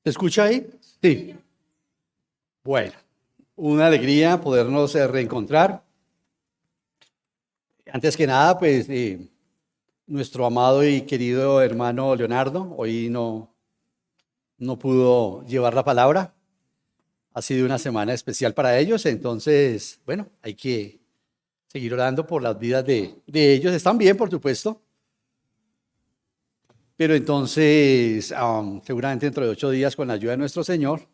¿Se escucha ahí? Sí. Bueno, una alegría podernos reencontrar. Antes que nada, pues nuestro amado y querido hermano Leonardo hoy no pudo llevar la palabra. Ha sido una semana especial para ellos, entonces, bueno, hay que seguir orando por las vidas de ellos. Están bien, por supuesto. Pero entonces, seguramente dentro de 8 días, con la ayuda de nuestro Señor,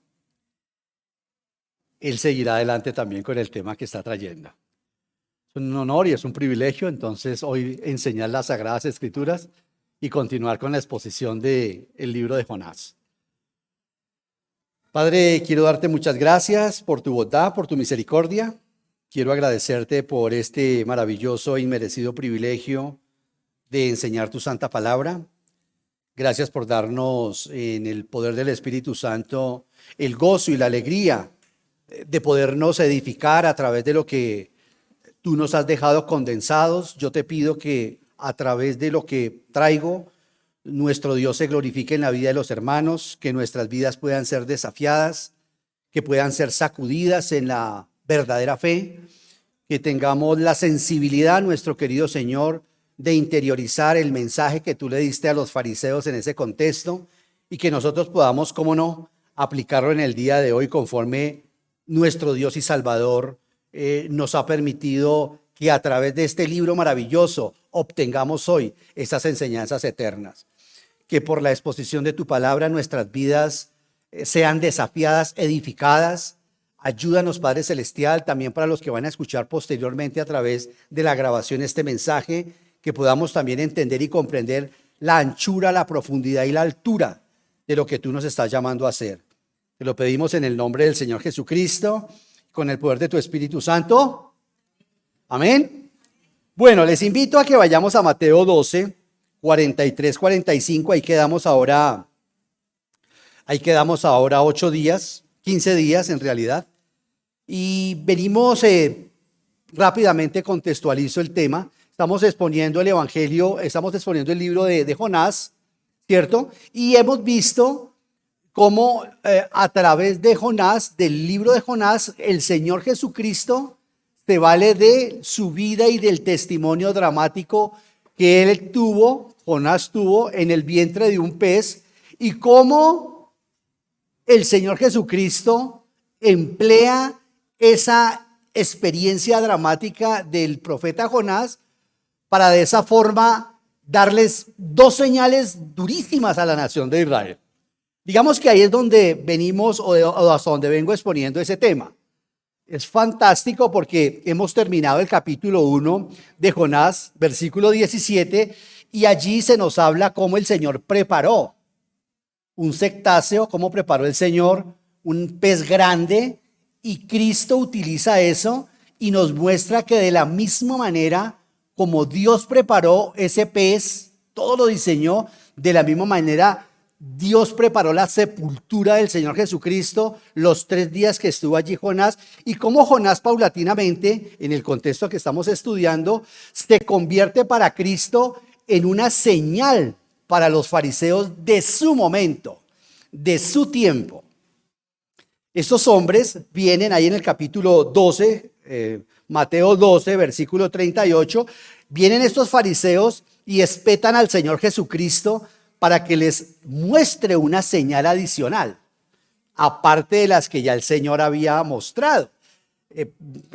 Él seguirá adelante también con el tema que está trayendo. Es un honor y es un privilegio, entonces, hoy enseñar las Sagradas Escrituras y continuar con la exposición del libro de Jonás. Padre, quiero darte muchas gracias por tu bondad, por tu misericordia. Quiero agradecerte por este maravilloso e inmerecido privilegio de enseñar tu santa palabra. Gracias por darnos en el poder del Espíritu Santo el gozo y la alegría de podernos edificar a través de lo que tú nos has dejado condensados. Yo te pido que a través de lo que traigo, nuestro Dios se glorifique en la vida de los hermanos, que nuestras vidas puedan ser desafiadas, que puedan ser sacudidas en la verdadera fe, que tengamos la sensibilidad, nuestro querido Señor, de interiorizar el mensaje que tú le diste a los fariseos en ese contexto y que nosotros podamos, cómo no, aplicarlo en el día de hoy conforme nuestro Dios y Salvador nos ha permitido que a través de este libro maravilloso obtengamos hoy esas enseñanzas eternas. Que por la exposición de tu palabra nuestras vidas sean desafiadas, edificadas. Ayúdanos, Padre Celestial, también para los que van a escuchar posteriormente a través de la grabación este mensaje, que podamos también entender y comprender la anchura, la profundidad y la altura de lo que tú nos estás llamando a hacer. Te lo pedimos en el nombre del Señor Jesucristo, con el poder de tu Espíritu Santo. Amén. Bueno, les invito a que vayamos a Mateo 12, 43, 45. Ahí quedamos ahora 8 días, 15 días en realidad. Y venimos rápidamente, contextualizo el tema. Estamos exponiendo el Evangelio, estamos exponiendo el libro de Jonás, ¿cierto? Y hemos visto cómo a través de Jonás, del libro de Jonás, el Señor Jesucristo se vale de su vida y del testimonio dramático que él tuvo, Jonás tuvo, en el vientre de un pez, y cómo el Señor Jesucristo emplea esa experiencia dramática del profeta Jonás para de esa forma darles 2 señales durísimas a la nación de Israel. Digamos que ahí es donde venimos o hasta donde vengo exponiendo ese tema. Es fantástico porque hemos terminado el capítulo 1 de Jonás, versículo 17, y allí se nos habla cómo el Señor preparó un cetáceo, cómo preparó el Señor un pez grande, y Cristo utiliza eso y nos muestra que de la misma manera como Dios preparó ese pez, todo lo diseñó, de la misma manera Dios preparó la sepultura del Señor Jesucristo, los 3 días que estuvo allí Jonás, y cómo Jonás paulatinamente, en el contexto que estamos estudiando, se convierte para Cristo en una señal para los fariseos de su momento, de su tiempo. Estos hombres vienen ahí en el capítulo 12, Mateo 12, versículo 38, vienen estos fariseos y espetan al Señor Jesucristo para que les muestre una señal adicional, aparte de las que ya el Señor había mostrado.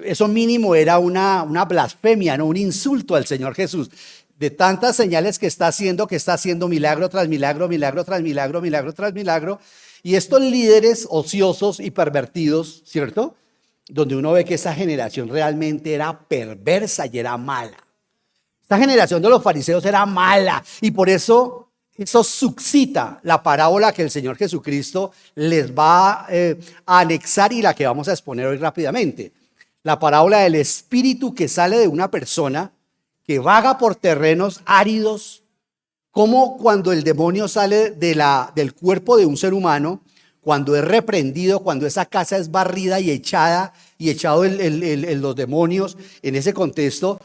Eso mínimo era una blasfemia, no un insulto al Señor Jesús. De tantas señales que está haciendo milagro tras milagro, milagro tras milagro, milagro tras milagro. Y estos líderes ociosos y pervertidos, ¿cierto? Donde uno ve que esa generación realmente era perversa y era mala. Esta generación de los fariseos era mala y por eso suscita la parábola que el Señor Jesucristo les va a anexar y la que vamos a exponer hoy rápidamente. La parábola del espíritu que sale de una persona que vaga por terrenos áridos, como cuando el demonio sale del cuerpo de un ser humano, cuando es reprendido, cuando esa casa es barrida y echado los demonios en ese contexto,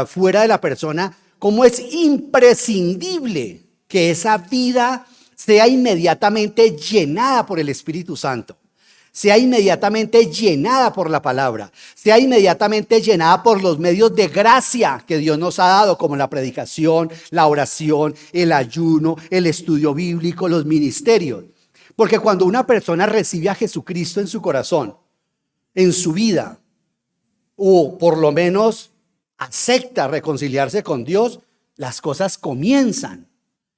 fuera de la persona, cómo es imprescindible que esa vida sea inmediatamente llenada por el Espíritu Santo. Sea inmediatamente llenada por la palabra, sea inmediatamente llenada por los medios de gracia que Dios nos ha dado, como la predicación, la oración, el ayuno, el estudio bíblico, los ministerios. Porque cuando una persona recibe a Jesucristo en su corazón, en su vida, o por lo menos acepta reconciliarse con Dios, las cosas comienzan.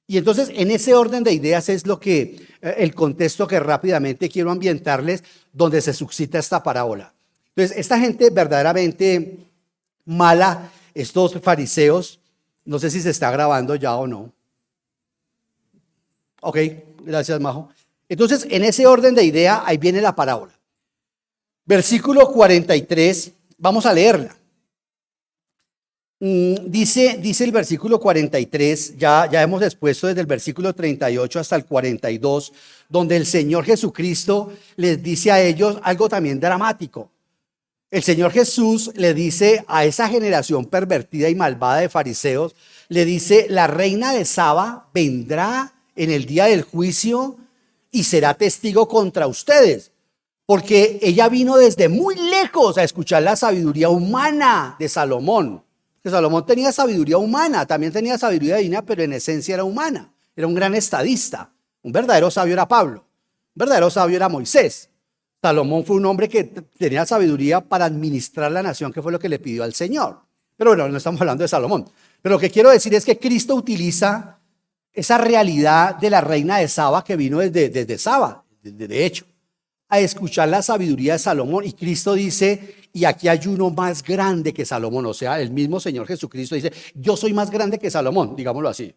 Y entonces en ese orden de ideas es lo que el contexto que rápidamente quiero ambientarles, donde se suscita esta parábola. Entonces esta gente verdaderamente mala, estos fariseos, no sé si se está grabando ya o no. Ok, gracias, Majo. Entonces en ese orden de idea ahí viene la parábola. Versículo 43, vamos a leerla. Dice el versículo 43, ya hemos expuesto desde el versículo 38 hasta el 42, donde el Señor Jesucristo les dice a ellos algo también dramático. El Señor Jesús le dice a esa generación pervertida y malvada de fariseos, le dice: la reina de Saba vendrá en el día del juicio y será testigo contra ustedes, porque ella vino desde muy lejos a escuchar la sabiduría humana de Salomón. Que Salomón tenía sabiduría humana, también tenía sabiduría divina, pero en esencia era humana. Era un gran estadista. Un verdadero sabio era Pablo. Un verdadero sabio era Moisés. Salomón fue un hombre que tenía sabiduría para administrar la nación, que fue lo que le pidió al Señor. Pero bueno, no estamos hablando de Salomón. Pero lo que quiero decir es que Cristo utiliza esa realidad de la reina de Saba, que vino desde Saba, de hecho, a escuchar la sabiduría de Salomón. Y Cristo dice: y aquí hay uno más grande que Salomón. O sea, el mismo Señor Jesucristo dice: yo soy más grande que Salomón, digámoslo así.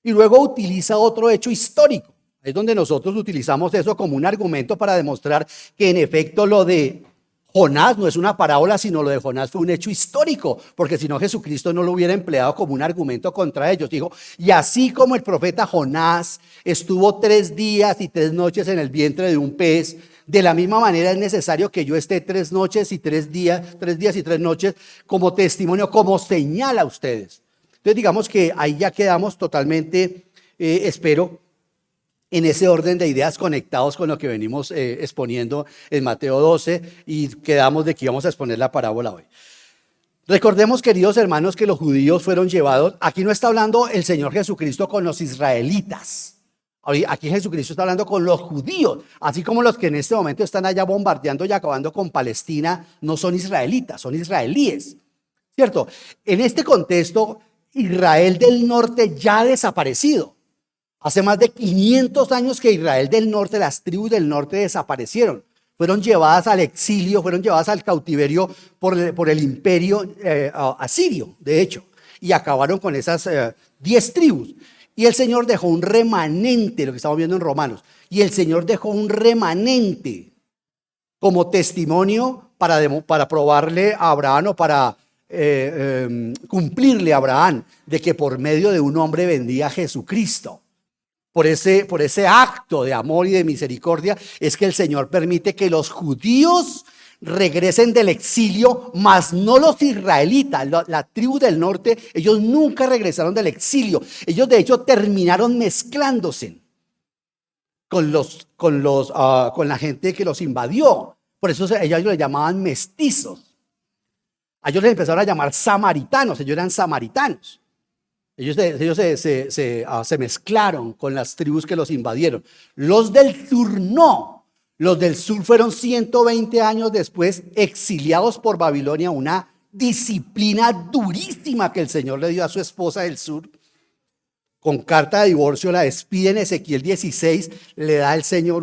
Y luego utiliza otro hecho histórico. Es donde nosotros utilizamos eso como un argumento para demostrar que en efecto lo de Jonás no es una parábola, sino lo de Jonás fue un hecho histórico, porque si no Jesucristo no lo hubiera empleado como un argumento contra ellos. Dijo: y así como el profeta Jonás estuvo 3 días y 3 noches en el vientre de un pez, de la misma manera es necesario que yo esté 3 noches y 3 días, 3 días y 3 noches como testimonio, como señal a ustedes. Entonces digamos que ahí ya quedamos totalmente, espero, en ese orden de ideas, conectados con lo que venimos exponiendo en Mateo 12, y quedamos de que íbamos a exponer la parábola hoy. Recordemos, queridos hermanos, que los judíos fueron llevados. Aquí no está hablando el Señor Jesucristo con los israelitas. Aquí Jesucristo está hablando con los judíos, así como los que en este momento están allá bombardeando y acabando con Palestina no son israelitas, son israelíes, ¿cierto? En este contexto, Israel del norte ya ha desaparecido. Hace más de 500 años que Israel del norte, las tribus del norte desaparecieron. Fueron llevadas al exilio, fueron llevadas al cautiverio por el imperio asirio, de hecho, y acabaron con esas 10 tribus. Y el Señor dejó un remanente, lo que estamos viendo en Romanos, y el Señor dejó un remanente como testimonio para probarle a Abraham, o para cumplirle a Abraham de que por medio de un hombre vendría Jesucristo. Por ese acto de amor y de misericordia es que el Señor permite que los judíos regresen del exilio, mas no los israelitas. La tribu del norte, ellos nunca regresaron del exilio. Ellos de hecho terminaron mezclándose con la gente que los invadió. Por eso ellos les llamaban mestizos. A ellos les empezaron a llamar samaritanos. Ellos eran samaritanos. Ellos se mezclaron con las tribus que los invadieron. Los del sur no. Los del sur fueron 120 años después exiliados por Babilonia, una disciplina durísima que el Señor le dio a su esposa del sur. Con carta de divorcio la despide en Ezequiel 16, le da el Señor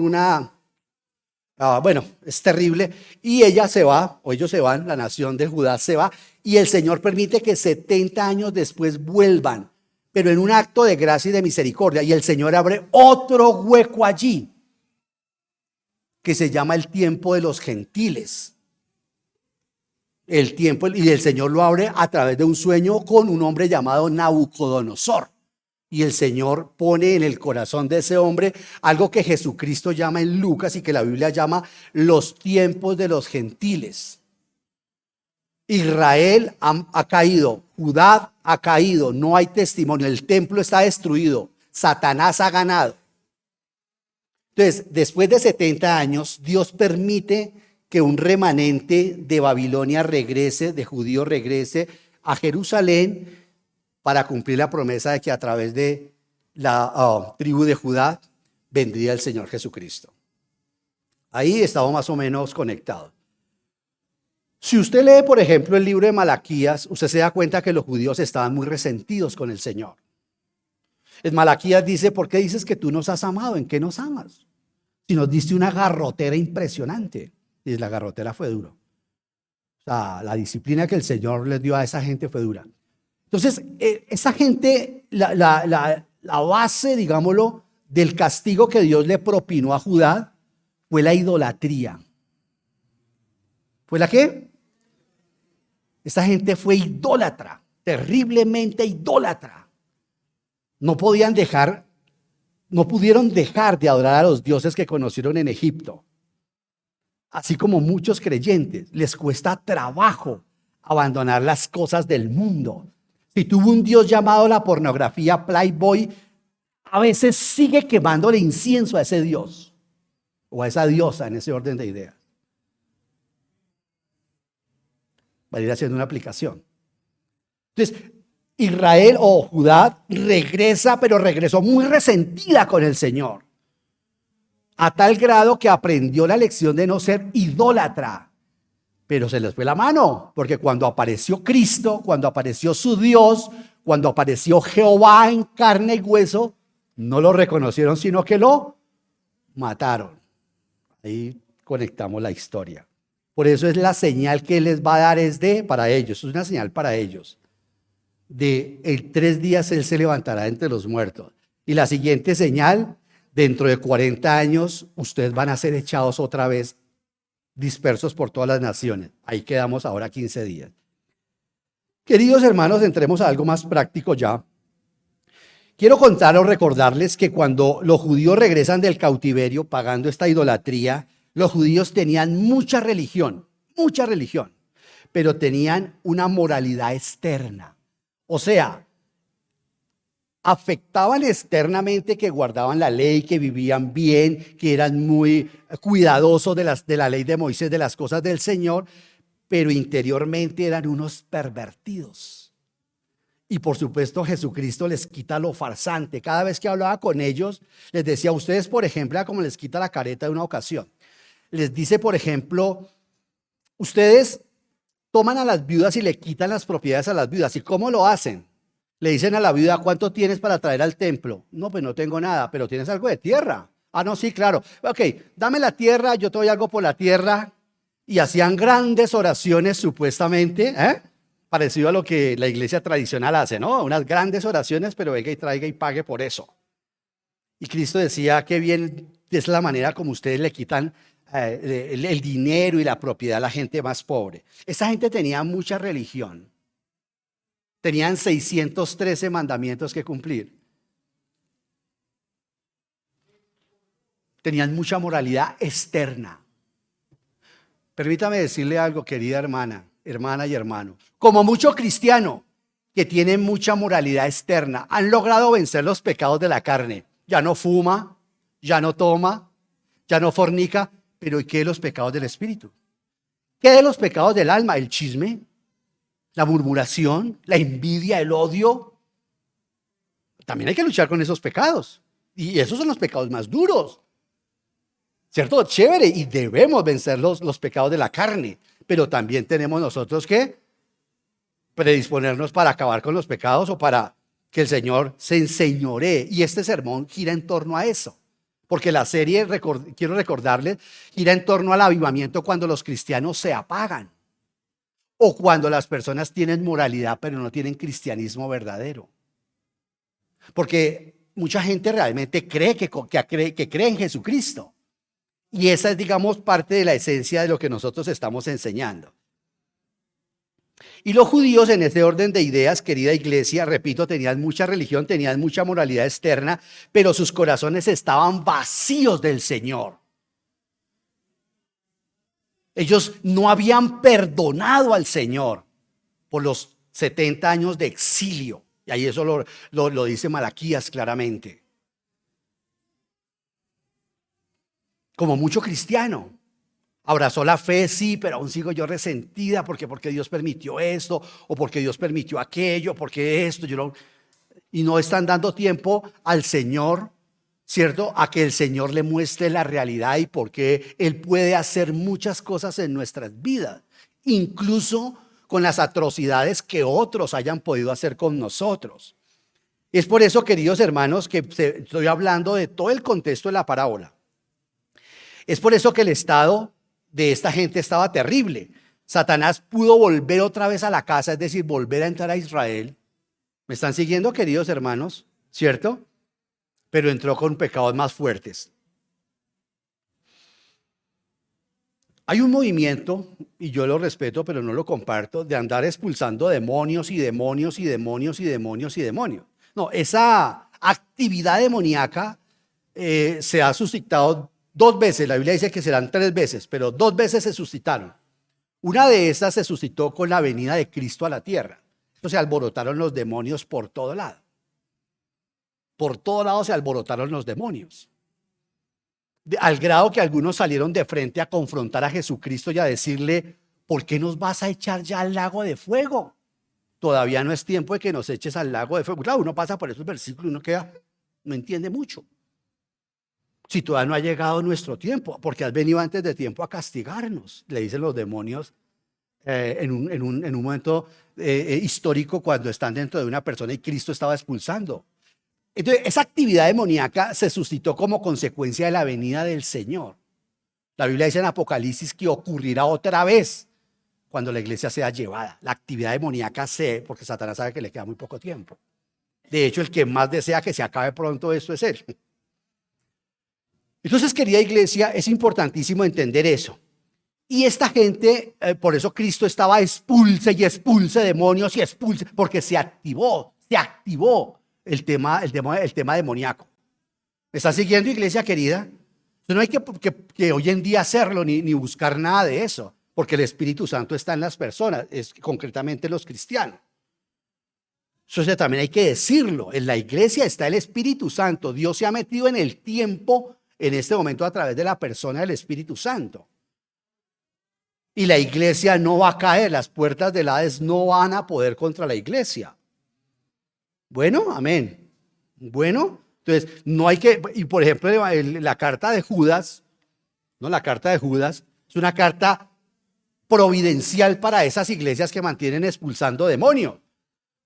es terrible, y ella se va, o ellos se van, la nación de Judá se va, y el Señor permite que 70 años después vuelvan, pero en un acto de gracia y de misericordia, y el Señor abre otro hueco allí, que se llama el tiempo de los gentiles. El tiempo, y el Señor lo abre a través de un sueño con un hombre llamado Nabucodonosor. Y el Señor pone en el corazón de ese hombre algo que Jesucristo llama en Lucas y que la Biblia llama los tiempos de los gentiles. Israel ha caído, Judá ha caído, no hay testimonio, el templo está destruido, Satanás ha ganado. Entonces, después de 70 años, Dios permite que un remanente de Babilonia regrese, de judíos regrese a Jerusalén para cumplir la promesa de que a través de la tribu de Judá vendría el Señor Jesucristo. Ahí estamos más o menos conectados. Si usted lee, por ejemplo, el libro de Malaquías, usted se da cuenta que los judíos estaban muy resentidos con el Señor. En Malaquías dice: ¿por qué dices que tú nos has amado? ¿En qué nos amas? Si nos diste una garrotera impresionante. Y la garrotera fue duro. O sea, la disciplina que el Señor les dio a esa gente fue dura. Entonces, esa gente, la base, digámoslo, del castigo que Dios le propinó a Judá fue la idolatría. ¿Fue la qué? Esta gente fue idólatra, terriblemente idólatra. No pudieron dejar de adorar a los dioses que conocieron en Egipto. Así como muchos creyentes, les cuesta trabajo abandonar las cosas del mundo. Si tuvo un Dios llamado la pornografía, Playboy, a veces sigue quemándole incienso a ese Dios o a esa diosa, en ese orden de ideas. Va a ir haciendo una aplicación. Entonces, Israel o Judá regresa, pero regresó muy resentida con el Señor, a tal grado que aprendió la lección de no ser idólatra. Pero se les fue la mano, porque cuando apareció Cristo, cuando apareció su Dios, cuando apareció Jehová en carne y hueso, no lo reconocieron, sino que lo mataron. Ahí conectamos la historia. Por eso es la señal que les va a dar para ellos, es una señal para ellos. En 3 días Él se levantará entre los muertos. Y la siguiente señal: dentro de 40 años, ustedes van a ser echados otra vez, dispersos por todas las naciones. Ahí quedamos ahora 15 días. Queridos hermanos, entremos a algo más práctico ya. Quiero contar o recordarles que cuando los judíos regresan del cautiverio pagando esta idolatría, los judíos tenían mucha religión, pero tenían una moralidad externa. O sea, afectaban externamente que guardaban la ley, que vivían bien, que eran muy cuidadosos de la ley de Moisés, de las cosas del Señor, pero interiormente eran unos pervertidos. Y por supuesto Jesucristo les quita lo farsante. Cada vez que hablaba con ellos, les decía: ustedes, por ejemplo, como les quita la careta de una ocasión. Les dice, por ejemplo, ustedes toman a las viudas y le quitan las propiedades a las viudas. ¿Y cómo lo hacen? Le dicen a la viuda: ¿cuánto tienes para traer al templo? No, pues no tengo nada, pero ¿tienes algo de tierra? Ah, no, sí, claro. Ok, dame la tierra, yo te doy algo por la tierra. Y hacían grandes oraciones supuestamente, parecido a lo que la iglesia tradicional hace, ¿no? Unas grandes oraciones, pero venga y traiga y pague por eso. Y Cristo decía: qué bien es la manera como ustedes le quitan el dinero y la propiedad a la gente más pobre. Esa gente tenía mucha religión. Tenían 613 mandamientos que cumplir. Tenían mucha moralidad externa. Permítame decirle algo, querida hermana y hermano. Como mucho cristiano que tiene mucha moralidad externa, han logrado vencer los pecados de la carne. Ya no fuma, ya no toma, ya no fornica, pero ¿y qué de los pecados del espíritu? ¿Qué de los pecados del alma? El chisme, la murmuración, la envidia, el odio. También hay que luchar con esos pecados. Y esos son los pecados más duros. ¿Cierto? Chévere. Y debemos vencer los pecados de la carne. Pero también tenemos nosotros que predisponernos para acabar con los pecados o para que el Señor se enseñoree. Y este sermón gira en torno a eso. Porque la serie, quiero recordarles, gira en torno al avivamiento cuando los cristianos se apagan. O cuando las personas tienen moralidad pero no tienen cristianismo verdadero. Porque mucha gente realmente cree que cree en Jesucristo. Y esa es, digamos, parte de la esencia de lo que nosotros estamos enseñando. Y los judíos, en ese orden de ideas, querida iglesia, repito, tenían mucha religión, tenían mucha moralidad externa, pero sus corazones estaban vacíos del Señor. Ellos no habían perdonado al Señor por los 70 años de exilio. Y ahí eso lo dice Malaquías claramente. como mucho cristiano. Abrazó la fe, sí, pero aún sigo yo resentida porque Dios permitió esto, o porque Dios permitió aquello, porque esto, y no están dando tiempo al Señor, ¿cierto? A que el Señor le muestre la realidad y por qué Él puede hacer muchas cosas en nuestras vidas, incluso con las atrocidades que otros hayan podido hacer con nosotros. Es por eso, queridos hermanos, que estoy hablando de todo el contexto de la parábola. Es por eso que el estado de esta gente estaba terrible. Satanás pudo volver otra vez a la casa, es decir, volver a entrar a Israel. ¿Me están siguiendo, queridos hermanos? ¿Cierto? Pero entró con pecados más fuertes. Hay un movimiento, y yo lo respeto, pero no lo comparto, de andar expulsando demonios y demonios y demonios y demonios y demonios. No, esa actividad demoníaca se ha suscitado 2 veces. La Biblia dice que serán 3 veces, pero 2 veces se suscitaron. Una de esas se suscitó con la venida de Cristo a la tierra. Entonces se alborotaron los demonios por todo lado. Por todo lado se alborotaron los demonios. Al grado que algunos salieron de frente a confrontar a Jesucristo y a decirle: ¿por qué nos vas a echar ya al lago de fuego? Todavía no es tiempo de que nos eches al lago de fuego. Claro, uno pasa por esos versículos y uno queda, no entiende mucho. Si todavía no ha llegado nuestro tiempo, porque has venido antes de tiempo a castigarnos, le dicen los demonios en un momento histórico, cuando están dentro de una persona y Cristo estaba expulsando. Entonces, esa actividad demoníaca se suscitó como consecuencia de la venida del Señor. La Biblia dice en Apocalipsis que ocurrirá otra vez cuando la iglesia sea llevada. La actividad demoníaca porque Satanás sabe que le queda muy poco tiempo. De hecho, el que más desea que se acabe pronto esto es él. Entonces, querida iglesia, es importantísimo entender eso. Y esta gente, por eso Cristo estaba expulse y expulse demonios y expulse, porque se activó el tema demoníaco. ¿Me está siguiendo, iglesia querida? No hay que hoy en día hacerlo ni buscar nada de eso, porque el Espíritu Santo está en las personas, concretamente en los cristianos. Eso también hay que decirlo. En la iglesia está el Espíritu Santo. Dios se ha metido en el tiempo en este momento a través de la persona del Espíritu Santo. Y la iglesia no va a caer, las puertas del Hades no van a poder contra la iglesia. Bueno, amén. Bueno, entonces no hay que, y por ejemplo la carta de Judas, ¿no? La carta de Judas es una carta providencial para esas iglesias que mantienen expulsando demonios,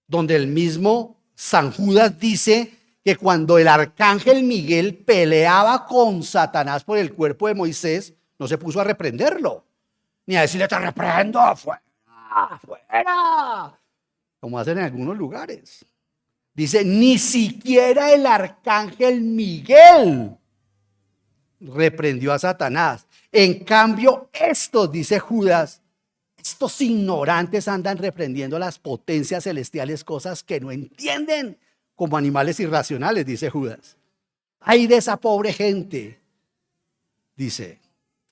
donde el mismo San Judas dice que cuando el arcángel Miguel peleaba con Satanás por el cuerpo de Moisés, no se puso a reprenderlo, ni a decirle: te reprendo, afuera, afuera, como hacen en algunos lugares. Dice: ni siquiera el arcángel Miguel reprendió a Satanás. En cambio, estos, dice Judas, estos ignorantes andan reprendiendo las potencias celestiales, cosas que no entienden, como animales irracionales, dice Judas. Ay de esa pobre gente, dice.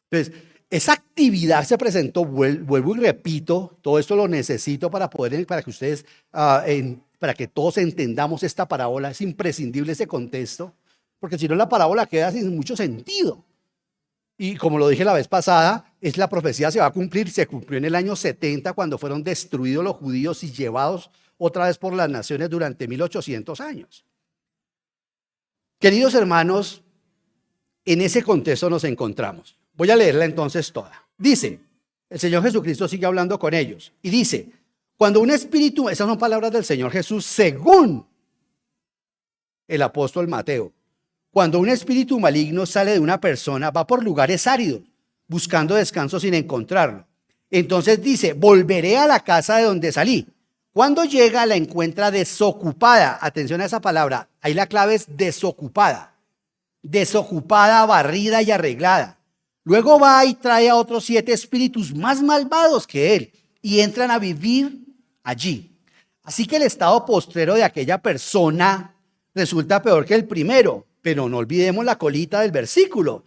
Entonces, esa actividad se presentó, vuelvo y repito, todo esto lo necesito para que ustedes, para que todos entendamos esta parábola. Es imprescindible ese contexto, porque si no la parábola queda sin mucho sentido. Y como lo dije la vez pasada, la profecía se va a cumplir, se cumplió en el año 70, cuando fueron destruidos los judíos y llevados otra vez por las naciones durante 1800 años. Queridos hermanos, en ese contexto nos encontramos. Voy a leerla entonces toda. Dice, el Señor Jesucristo sigue hablando con ellos y dice: cuando un espíritu, esas son palabras del Señor Jesús según el apóstol Mateo, cuando un espíritu maligno sale de una persona, va por lugares áridos, buscando descanso sin encontrarlo. Entonces dice: volveré a la casa de donde salí. Cuando llega, la encuentra desocupada. Atención a esa palabra, ahí la clave es desocupada. Desocupada, barrida y arreglada. Luego va y trae a otros 7 espíritus más malvados que él y entran a vivir allí. Así que el estado postrero de aquella persona resulta peor que el primero. Pero no olvidemos la colita del versículo.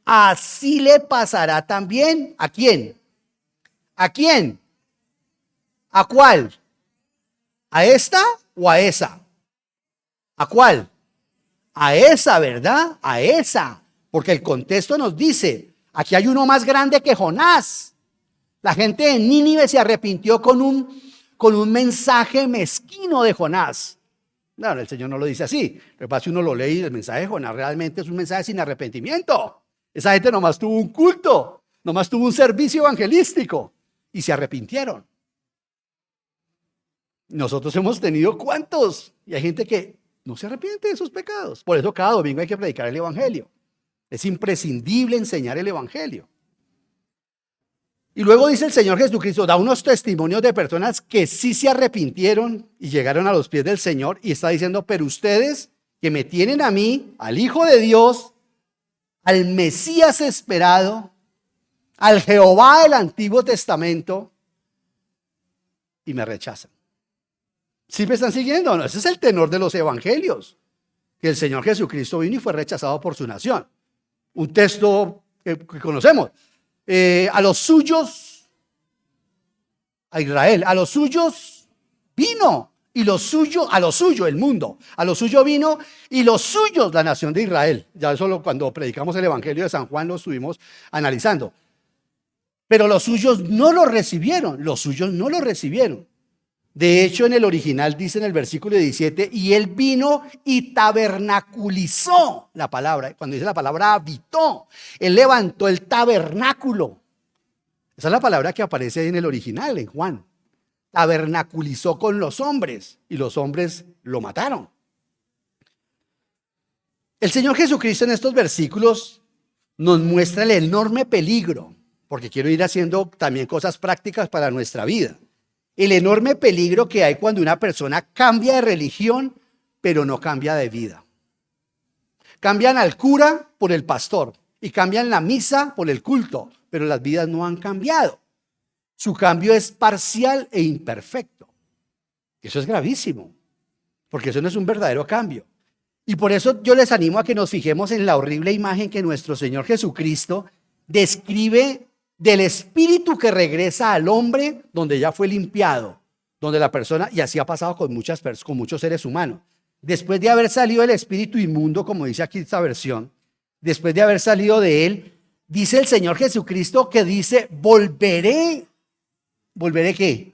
Así le pasará también, ¿a quién? ¿A quién? ¿A cuál? ¿A esta o a esa? ¿A cuál? A esa, ¿verdad? A esa. Porque el contexto nos dice, aquí hay uno más grande que Jonás. La gente de Nínive se arrepintió con un mensaje mezquino de Jonás. No, el Señor no lo dice así. Pero pasa, uno lo lee y el mensaje de Jonás realmente es un mensaje sin arrepentimiento. Esa gente nomás tuvo un culto, nomás tuvo un servicio evangelístico y se arrepintieron. Nosotros hemos tenido ¿cuántos? Y hay gente que no se arrepiente de sus pecados. Por eso cada domingo hay que predicar el evangelio. Es imprescindible enseñar el evangelio. Y luego dice el Señor Jesucristo, da unos testimonios de personas que sí se arrepintieron y llegaron a los pies del Señor, y está diciendo, pero ustedes que me tienen a mí, al Hijo de Dios, al Mesías esperado, al Jehová del Antiguo Testamento, y me rechazan. ¿Sí me están siguiendo? No, ese es el tenor de los evangelios, que el Señor Jesucristo vino y fue rechazado por su nación. Un texto que conocemos. A los suyos, a Israel, a los suyos vino, y a lo suyo el mundo, a lo suyo vino, y los suyos la nación de Israel. Ya solo cuando predicamos el evangelio de San Juan lo estuvimos analizando. Pero los suyos no lo recibieron, los suyos no lo recibieron. De hecho, en el original dice en el versículo 17, y él vino y tabernaculizó la palabra. Cuando dice la palabra habitó, él levantó el tabernáculo. Esa es la palabra que aparece en el original, en Juan. Tabernaculizó con los hombres y los hombres lo mataron. El Señor Jesucristo en estos versículos nos muestra el enorme peligro, porque quiero ir haciendo también cosas prácticas para nuestra vida. El enorme peligro que hay cuando una persona cambia de religión, pero no cambia de vida. Cambian al cura por el pastor y cambian la misa por el culto, pero las vidas no han cambiado. Su cambio es parcial e imperfecto. Eso es gravísimo, porque eso no es un verdadero cambio. Y por eso yo les animo a que nos fijemos en la horrible imagen que nuestro Señor Jesucristo describe del espíritu que regresa al hombre donde ya fue limpiado, donde la persona, y así ha pasado con muchos seres humanos. Después de haber salido el espíritu inmundo, como dice aquí esta versión, después de haber salido de él, dice el Señor Jesucristo que dice, ¿volveré qué?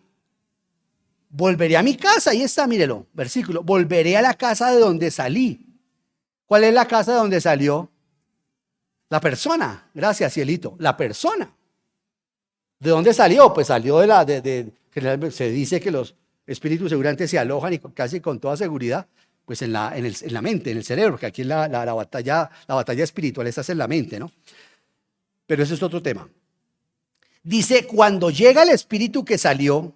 Volveré a mi casa, ahí está, mírelo, versículo, volveré a la casa de donde salí. ¿Cuál es la casa de donde salió? La persona, gracias cielito, la persona. ¿De dónde salió? Pues salió generalmente se dice que los espíritus seguramente se alojan y casi con toda seguridad, pues en la mente, en el cerebro, porque aquí la batalla espiritual está en la mente, ¿no? Pero ese es otro tema. Dice, cuando llega el espíritu que salió,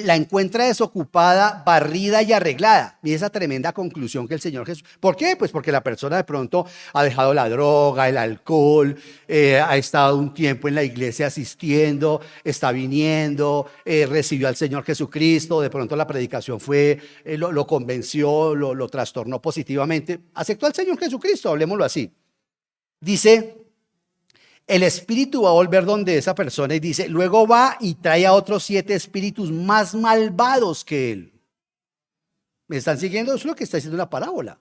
la encuentra desocupada, barrida y arreglada. Y esa tremenda conclusión que el Señor Jesús. ¿Por qué? Pues porque la persona de pronto ha dejado la droga, el alcohol, ha estado un tiempo en la iglesia asistiendo, está viniendo, recibió al Señor Jesucristo, de pronto la predicación lo convenció, lo trastornó positivamente, aceptó al Señor Jesucristo, hablemoslo así. Dice, el espíritu va a volver donde esa persona y dice, luego va y trae a otros 7 espíritus más malvados que él. ¿Me están siguiendo? Eso es lo que está diciendo la parábola.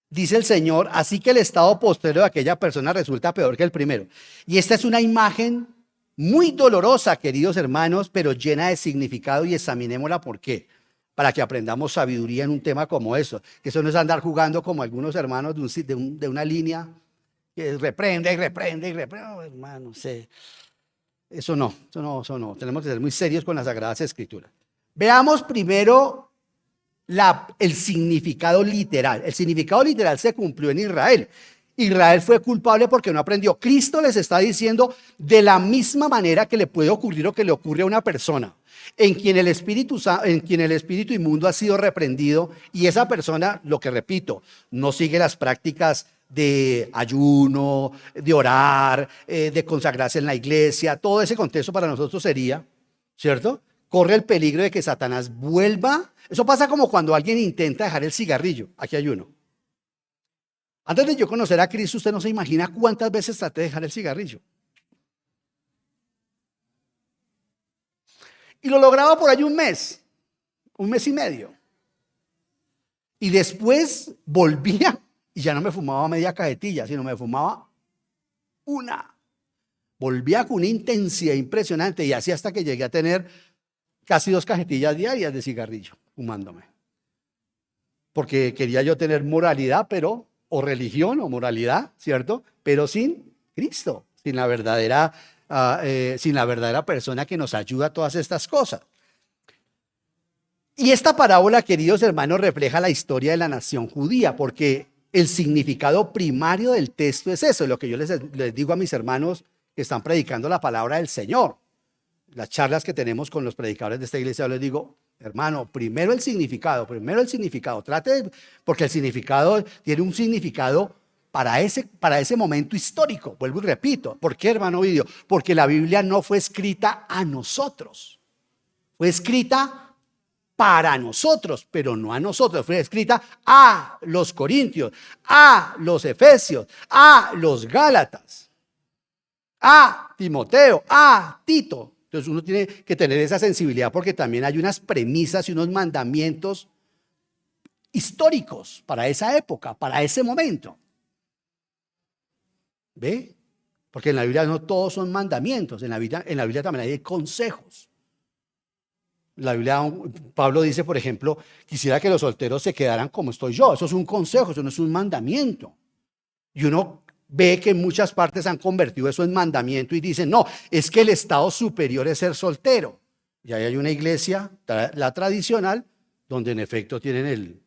Dice el Señor, así que el estado posterior de aquella persona resulta peor que el primero. Y esta es una imagen muy dolorosa, queridos hermanos, pero llena de significado, y examinémosla por qué. Para que aprendamos sabiduría en un tema como eso. Que eso no es andar jugando como algunos hermanos de una línea que reprende. Oh, hermano, eso no. Tenemos que ser muy serios con las Sagradas Escrituras. Veamos primero el significado literal. El significado literal se cumplió en Israel. Israel fue culpable porque no aprendió. Cristo les está diciendo de la misma manera que le puede ocurrir o que le ocurre a una persona en quien el espíritu inmundo ha sido reprendido, y esa persona, lo que repito, no sigue las prácticas de ayuno, de orar, de consagrarse en la iglesia. Todo ese contexto para nosotros sería, ¿cierto? Corre el peligro de que Satanás vuelva. Eso pasa como cuando alguien intenta dejar el cigarrillo. Aquí hay uno. Antes de yo conocer a Cristo, usted no se imagina cuántas veces traté de dejar el cigarrillo. Y lo lograba por ahí un mes y medio. Y después volvía y ya no me fumaba media cajetilla, sino me fumaba una. Volvía con una intensidad impresionante y así hasta que llegué a tener casi 2 cajetillas diarias de cigarrillo fumándome. Porque quería yo tener moralidad, pero, o religión o moralidad, ¿cierto? Pero sin Cristo, sin la verdadera persona que nos ayuda a todas estas cosas. Y esta parábola, queridos hermanos, refleja la historia de la nación judía, porque el significado primario del texto es eso, lo que yo les digo a mis hermanos que están predicando la palabra del Señor. Las charlas que tenemos con los predicadores de esta iglesia, yo les digo, hermano, primero el significado, porque el significado tiene un significado para ese momento histórico. Vuelvo y repito, ¿por qué, hermano Ovidio? Porque la Biblia no fue escrita a nosotros, fue escrita para nosotros, pero no a nosotros. Fue escrita a los corintios, a los efesios, a los gálatas, a Timoteo, a Tito. Entonces uno tiene que tener esa sensibilidad porque también hay unas premisas y unos mandamientos históricos para esa época, para ese momento. ¿Ve? Porque en la Biblia no todos son mandamientos, en la Biblia también hay consejos. La Biblia, Pablo dice, por ejemplo, quisiera que los solteros se quedaran como estoy yo. Eso es un consejo, eso no es un mandamiento. Y uno ve que en muchas partes han convertido eso en mandamiento y dicen, no, es que el estado superior es ser soltero. Y ahí hay una iglesia, la tradicional, donde en efecto tienen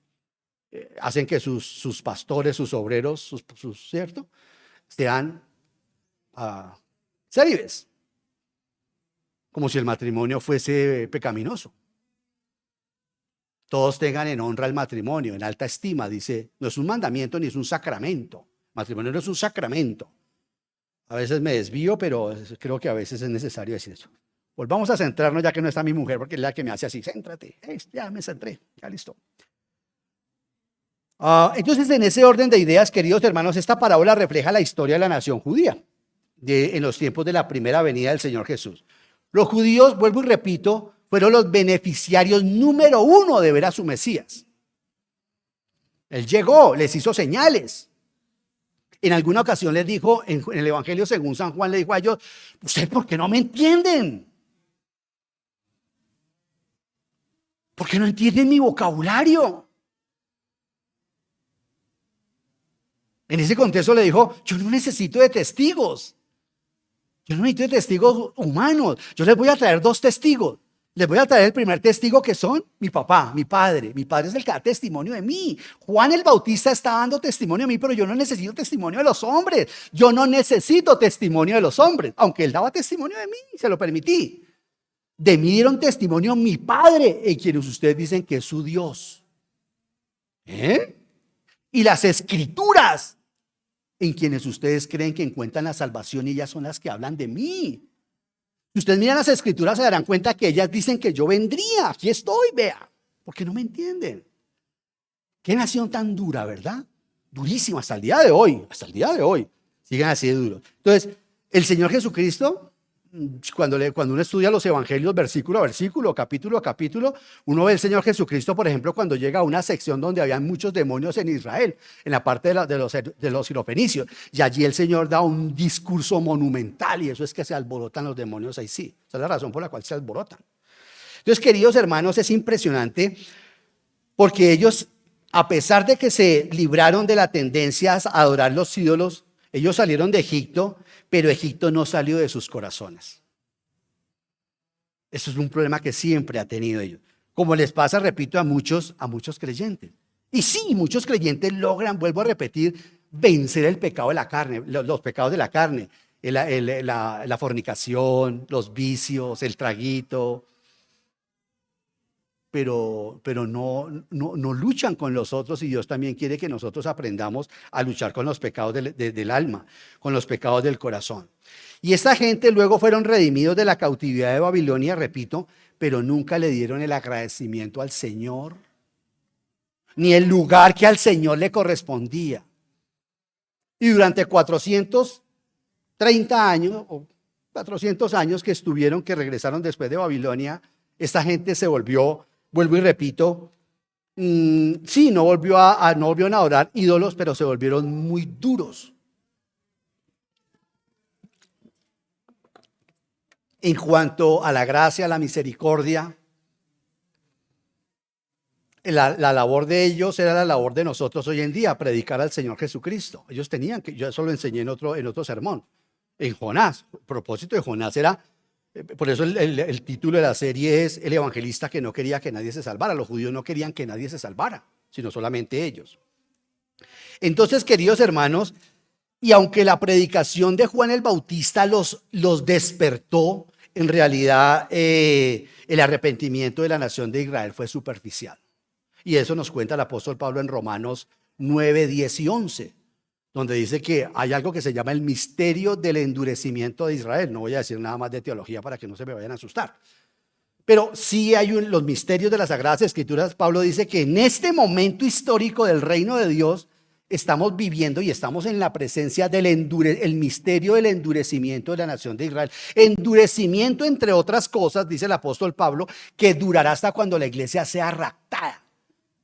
hacen que sus pastores, sus obreros, ¿cierto? Sean célibes. Como si el matrimonio fuese pecaminoso. Todos tengan en honra el matrimonio, en alta estima, dice, no es un mandamiento ni es un sacramento. Matrimonio no es un sacramento. A veces me desvío, pero creo que a veces es necesario decir eso. Volvamos a centrarnos ya que no está mi mujer, porque es la que me hace así, céntrate, ya me centré, ya listo. Entonces, en ese orden de ideas, queridos hermanos, esta parábola refleja la historia de la nación judía en los tiempos de la primera venida del Señor Jesús. Los judíos, vuelvo y repito, fueron los beneficiarios número 1 de ver a su Mesías. Él llegó, les hizo señales. En alguna ocasión les dijo, en el Evangelio según San Juan, le dijo a ellos, ¿ustedes por qué no me entienden? ¿Por qué no entienden mi vocabulario? En ese contexto le dijo, yo no necesito de testigos. Yo no necesito de testigos humanos. Yo les voy a traer 2 testigos. Les voy a traer el primer testigo que son mi papá, mi padre. Mi padre es el que da testimonio de mí. Juan el Bautista está dando testimonio de mí, pero yo no necesito testimonio de los hombres. Yo no necesito testimonio de los hombres, aunque él daba testimonio de mí, se lo permití. De mí dieron testimonio mi Padre, en quienes ustedes dicen que es su Dios. Y las Escrituras, en quienes ustedes creen que encuentran la salvación, y ellas son las que hablan de mí. Si ustedes miran las Escrituras se darán cuenta que ellas dicen que yo vendría. Aquí estoy, vea. Porque no me entienden. Qué nación tan dura, ¿verdad? Durísima hasta el día de hoy. Hasta el día de hoy. Siguen así de duros. Entonces, el Señor Jesucristo, cuando uno estudia los evangelios versículo a versículo, capítulo a capítulo, uno ve el Señor Jesucristo, por ejemplo, cuando llega a una sección donde había muchos demonios en Israel, en la parte de los sirofenicios, y allí el Señor da un discurso monumental, y eso es que se alborotan los demonios ahí sí. Esa es la razón por la cual se alborotan. Entonces, queridos hermanos, es impresionante porque ellos, a pesar de que se libraron de la tendencia a adorar los ídolos, ellos salieron de Egipto, pero Egipto no salió de sus corazones. Eso es un problema que siempre ha tenido ellos. Como les pasa, repito, a muchos creyentes. Y sí, muchos creyentes logran, vuelvo a repetir, vencer el pecado de la carne, los pecados de la carne, la fornicación, los vicios, el traguito, pero no luchan con los otros, y Dios también quiere que nosotros aprendamos a luchar con los pecados del alma, con los pecados del corazón. Y esta gente luego fueron redimidos de la cautividad de Babilonia, repito, pero nunca le dieron el agradecimiento al Señor, ni el lugar que al Señor le correspondía. Y durante 430 años, o 400 años que regresaron después de Babilonia, esta gente se volvió, vuelvo y repito, Sí, no volvieron a adorar ídolos, pero se volvieron muy duros. En cuanto a la gracia, la misericordia, la labor de ellos era la labor de nosotros hoy en día, predicar al Señor Jesucristo. Ellos tenían que, yo eso lo enseñé en otro sermón, en Jonás. El propósito de Jonás era, por eso el título de la serie es El evangelista que no quería que nadie se salvara. Los judíos no querían que nadie se salvara, sino solamente ellos. Entonces, queridos hermanos, y aunque la predicación de Juan el Bautista los despertó, en realidad el arrepentimiento de la nación de Israel fue superficial. Y eso nos cuenta el apóstol Pablo en Romanos 9, 10 y 11, donde dice que hay algo que se llama el misterio del endurecimiento de Israel. No voy a decir nada más de teología para que no se me vayan a asustar. Pero sí hay los misterios de las Sagradas Escrituras. Pablo dice que en este momento histórico del reino de Dios estamos viviendo y estamos en la presencia del el misterio del endurecimiento de la nación de Israel. Endurecimiento, entre otras cosas, dice el apóstol Pablo, que durará hasta cuando la iglesia sea raptada.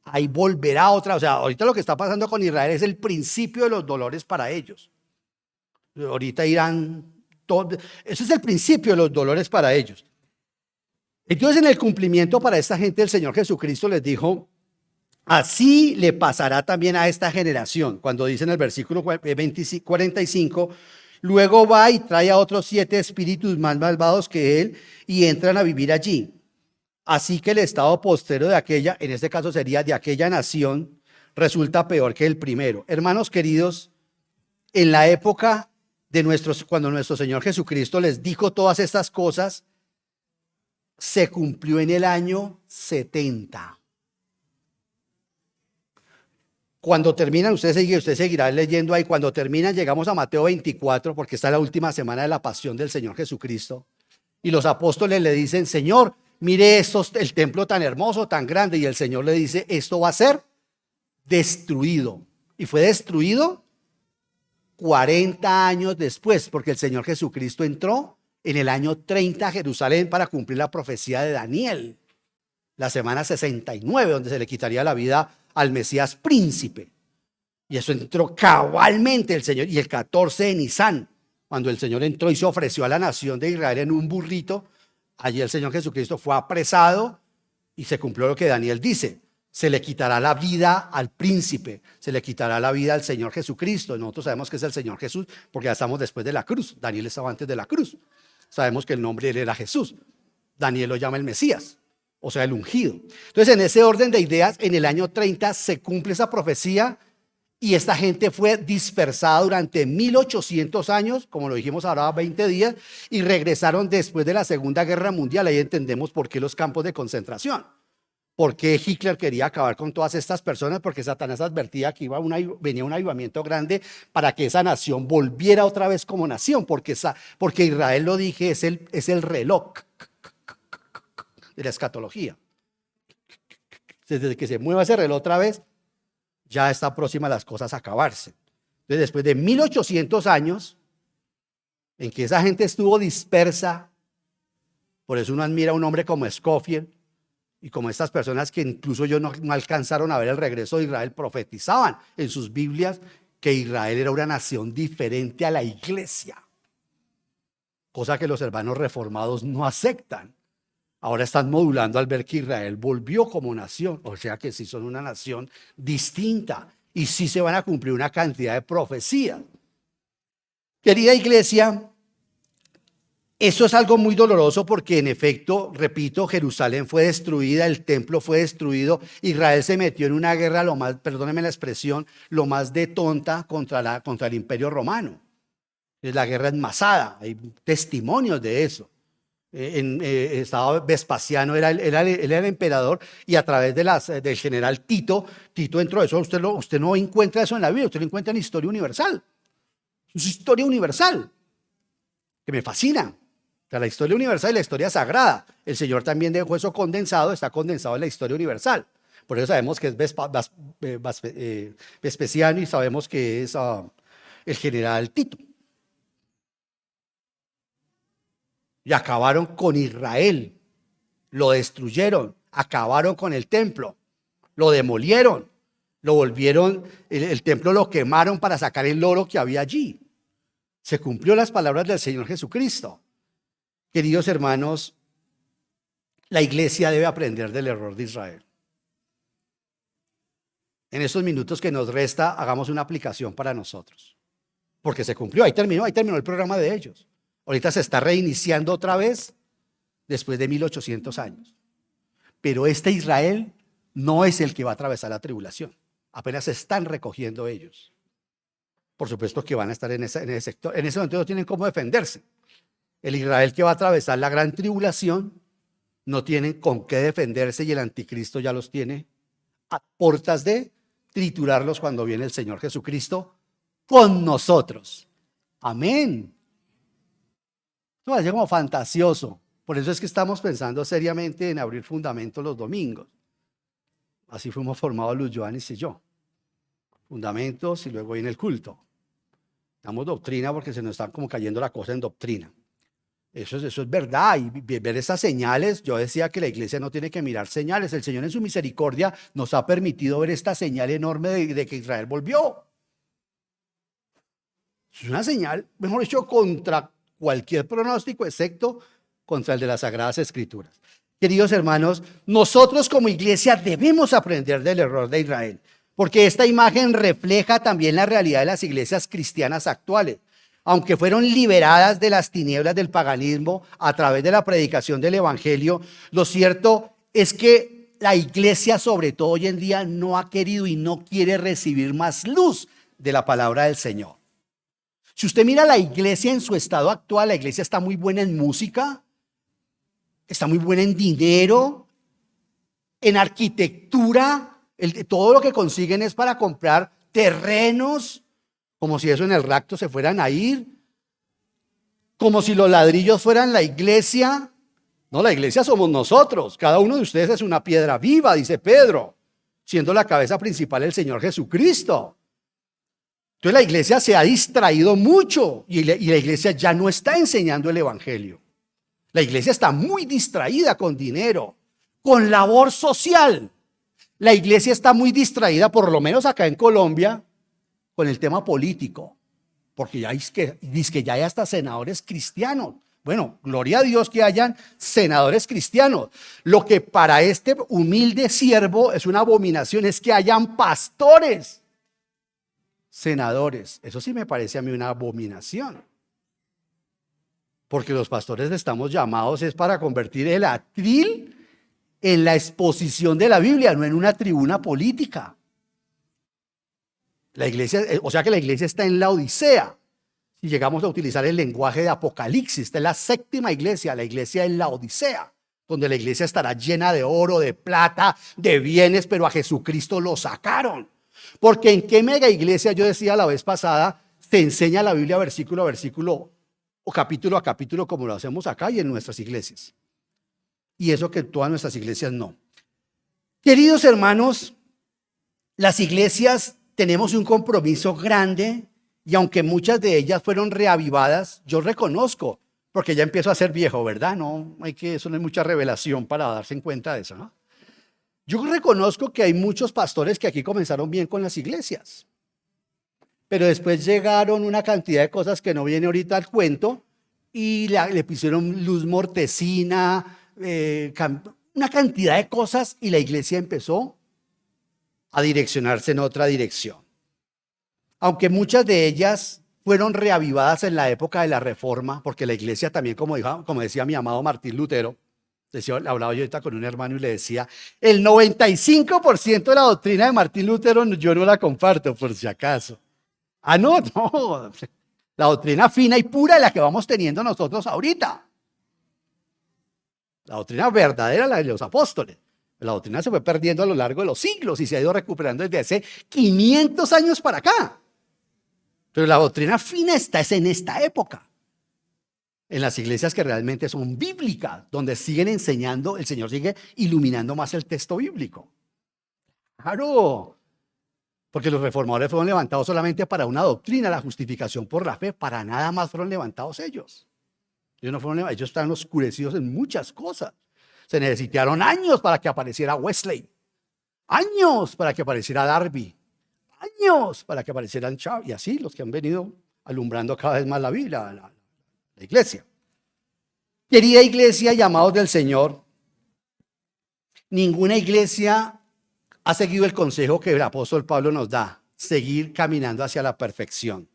Ahí volverá otra. O sea, ahorita lo que está pasando con Israel es el principio de los dolores para ellos. Ahorita irán, ese es el principio de los dolores para ellos. Entonces, en el cumplimiento para esta gente, el Señor Jesucristo les dijo: así le pasará también a esta generación. Cuando dice en el versículo 45, luego va y trae a otros 7 espíritus más malvados que él y entran a vivir allí. Así que el estado postero de aquella, en este caso sería de aquella nación, resulta peor que el primero. Hermanos queridos, en la época de cuando nuestro Señor Jesucristo les dijo todas estas cosas, se cumplió en el año 70. Cuando terminan, usted seguirá leyendo ahí, cuando terminan llegamos a Mateo 24, porque está la última semana de la pasión del Señor Jesucristo, y los apóstoles le dicen: Señor, mire el templo tan hermoso, tan grande, y el Señor le dice: esto va a ser destruido. Y fue destruido 40 años después, porque el Señor Jesucristo entró en el año 30 a Jerusalén para cumplir la profecía de Daniel, la semana 69, donde se le quitaría la vida al Mesías príncipe. Y eso entró cabalmente el Señor. Y el 14 de Nisán, cuando el Señor entró y se ofreció a la nación de Israel en un burrito, allí el Señor Jesucristo fue apresado y se cumplió lo que Daniel dice: se le quitará la vida al príncipe, se le quitará la vida al Señor Jesucristo. Nosotros sabemos que es el Señor Jesús porque ya estamos después de la cruz. Daniel estaba antes de la cruz. Sabemos que el nombre de él era Jesús. Daniel lo llama el Mesías, o sea, el ungido. Entonces, en ese orden de ideas, en el año 30 se cumple esa profecía y esta gente fue dispersada durante 1800 años, como lo dijimos ahora, 20 días, y regresaron después de la Segunda Guerra Mundial. Ahí entendemos por qué los campos de concentración, por qué Hitler quería acabar con todas estas personas, porque Satanás advertía que venía un avivamiento grande para que esa nación volviera otra vez como nación, porque Israel, lo dije, es el reloj de la escatología. Desde que se mueva ese reloj otra vez, ya está próxima las cosas a acabarse. Entonces, después de 1800 años en que esa gente estuvo dispersa, por eso uno admira a un hombre como Scofield y como estas personas que incluso ellos no alcanzaron a ver el regreso de Israel, profetizaban en sus Biblias que Israel era una nación diferente a la iglesia, cosa que los hermanos reformados no aceptan. Ahora están modulando al ver que Israel volvió como nación, o sea que sí son una nación distinta y sí se van a cumplir una cantidad de profecías. Querida iglesia, eso es algo muy doloroso porque en efecto, repito, Jerusalén fue destruida, el templo fue destruido, Israel se metió en una guerra, perdónenme la expresión, lo más de tonta contra el Imperio Romano. Es la guerra enmasada, hay testimonios de eso. Estaba Vespasiano, él era el emperador, y a través del general Tito entró. Eso usted no encuentra eso en la Biblia, usted lo encuentra en Historia Universal. Es historia universal, que me fascina. O sea, la historia universal y la historia sagrada. El Señor también dejó eso condensado, está condensado en la historia universal. Por eso sabemos que es Vespasiano y sabemos que es el general Tito. Y acabaron con Israel, lo destruyeron, acabaron con el templo. lo demolieron, lo volvieron, el templo lo quemaron para sacar el oro que había allí. Se cumplió las palabras del Señor Jesucristo. Queridos hermanos, la iglesia debe aprender del error de Israel. En estos minutos que nos resta, hagamos una aplicación para nosotros. Porque se cumplió, ahí terminó el programa de ellos. Ahorita se está reiniciando otra vez después de 1800 años. Pero este Israel no es el que va a atravesar la tribulación. Apenas se están recogiendo ellos. Por supuesto que van a estar en ese sector. En ese momento no tienen cómo defenderse. El Israel que va a atravesar la gran tribulación no tienen con qué defenderse y el anticristo ya los tiene a puertas de triturarlos cuando viene el Señor Jesucristo con nosotros. Amén. Esto parece como fantasioso. Por eso es que estamos pensando seriamente en abrir fundamentos los domingos. Así fuimos formados Luz Joanis y yo. Fundamentos y luego viene el culto. Damos doctrina porque se nos está como cayendo la cosa en doctrina. Eso es verdad. Y ver esas señales, yo decía que la iglesia no tiene que mirar señales. El Señor en su misericordia nos ha permitido ver esta señal enorme de que Israel volvió. Es una señal, mejor dicho, contra cualquier pronóstico, excepto contra el de las Sagradas Escrituras. Queridos hermanos, nosotros como iglesia debemos aprender del error de Israel, porque esta imagen refleja también la realidad de las iglesias cristianas actuales. Aunque fueron liberadas de las tinieblas del paganismo a través de la predicación del evangelio, lo cierto es que la iglesia, sobre todo hoy en día, no ha querido y no quiere recibir más luz de la palabra del Señor. Si usted mira la iglesia en su estado actual, la iglesia está muy buena en música, está muy buena en dinero, en arquitectura. Todo lo que consiguen es para comprar terrenos, como si eso en el rapto se fueran a ir, como si los ladrillos fueran la iglesia. No, la iglesia somos nosotros. Cada uno de ustedes es una piedra viva, dice Pedro, siendo la cabeza principal el Señor Jesucristo. Entonces la iglesia se ha distraído mucho y la iglesia ya no está enseñando el evangelio. La iglesia está muy distraída con dinero, con labor social. La iglesia está muy distraída, por lo menos acá en Colombia, con el tema político, porque ya dice que ya hay hasta senadores cristianos. Bueno, gloria a Dios que hayan senadores cristianos. Lo que para este humilde siervo es una abominación es que hayan pastores senadores. Eso sí me parece a mí una abominación. Porque los pastores estamos llamados es para convertir el atril en la exposición de la Biblia, no en una tribuna política. La iglesia, o sea que la iglesia está en la Odisea. Si llegamos a utilizar el lenguaje de Apocalipsis, esta es la séptima iglesia, la iglesia en la Odisea, donde la iglesia estará llena de oro, de plata, de bienes, pero a Jesucristo lo sacaron. Porque en qué mega iglesia, yo decía la vez pasada, se enseña la Biblia versículo a versículo o capítulo a capítulo como lo hacemos acá y en nuestras iglesias. Y eso que en todas nuestras iglesias no. Queridos hermanos, las iglesias tenemos un compromiso grande y aunque muchas de ellas fueron reavivadas, yo reconozco, porque ya empiezo a ser viejo, ¿verdad? Eso no hay mucha revelación para darse en cuenta de eso, ¿no? Yo reconozco que hay muchos pastores que aquí comenzaron bien con las iglesias, pero después llegaron una cantidad de cosas que no viene ahorita al cuento y le pusieron luz mortecina, una cantidad de cosas y la iglesia empezó a direccionarse en otra dirección. Aunque muchas de ellas fueron reavivadas en la época de la Reforma, porque la iglesia también, como decía mi amado Martín Lutero, hablaba yo ahorita con un hermano y le decía, el 95% de la doctrina de Martín Lutero yo no la comparto, por si acaso. No, la doctrina fina y pura es la que vamos teniendo nosotros ahorita. La doctrina verdadera, la de los apóstoles. La doctrina se fue perdiendo a lo largo de los siglos y se ha ido recuperando desde hace 500 años para acá. Pero la doctrina fina está en esta época. En las iglesias que realmente son bíblicas, donde siguen enseñando, el Señor sigue iluminando más el texto bíblico. Claro, porque los reformadores fueron levantados solamente para una doctrina, la justificación por la fe, para nada más fueron levantados ellos. Ellos están oscurecidos en muchas cosas. Se necesitaron años para que apareciera Wesley. años para que apareciera Darby, años para que aparecieran Chávez, y así los que han venido alumbrando cada vez más la Biblia, la iglesia. Querida iglesia, llamados del Señor, ninguna iglesia ha seguido el consejo que el apóstol Pablo nos da, seguir caminando hacia la perfección.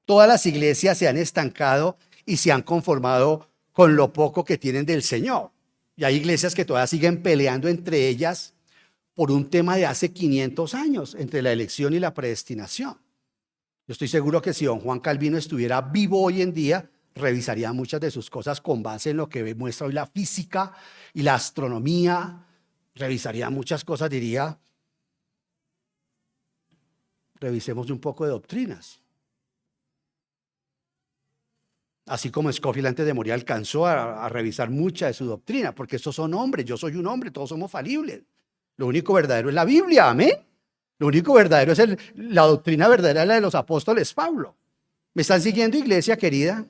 Todas las iglesias se han estancado y se han conformado con lo poco que tienen del Señor. Y hay iglesias que todavía siguen peleando entre ellas por un tema de hace 500 años, entre la elección y la predestinación. Yo estoy seguro que si don Juan Calvino estuviera vivo hoy en día, revisaría muchas de sus cosas con base en lo que muestra hoy la física y la astronomía. Revisaría muchas cosas, diría, revisemos un poco de doctrinas. Así como Scofield antes de morir alcanzó a revisar mucha de su doctrina, porque estos son hombres, yo soy un hombre, todos somos falibles. Lo único verdadero es la Biblia, amén. Lo único verdadero es la doctrina verdadera, la de los apóstoles Pablo. ¿Me están siguiendo, iglesia querida?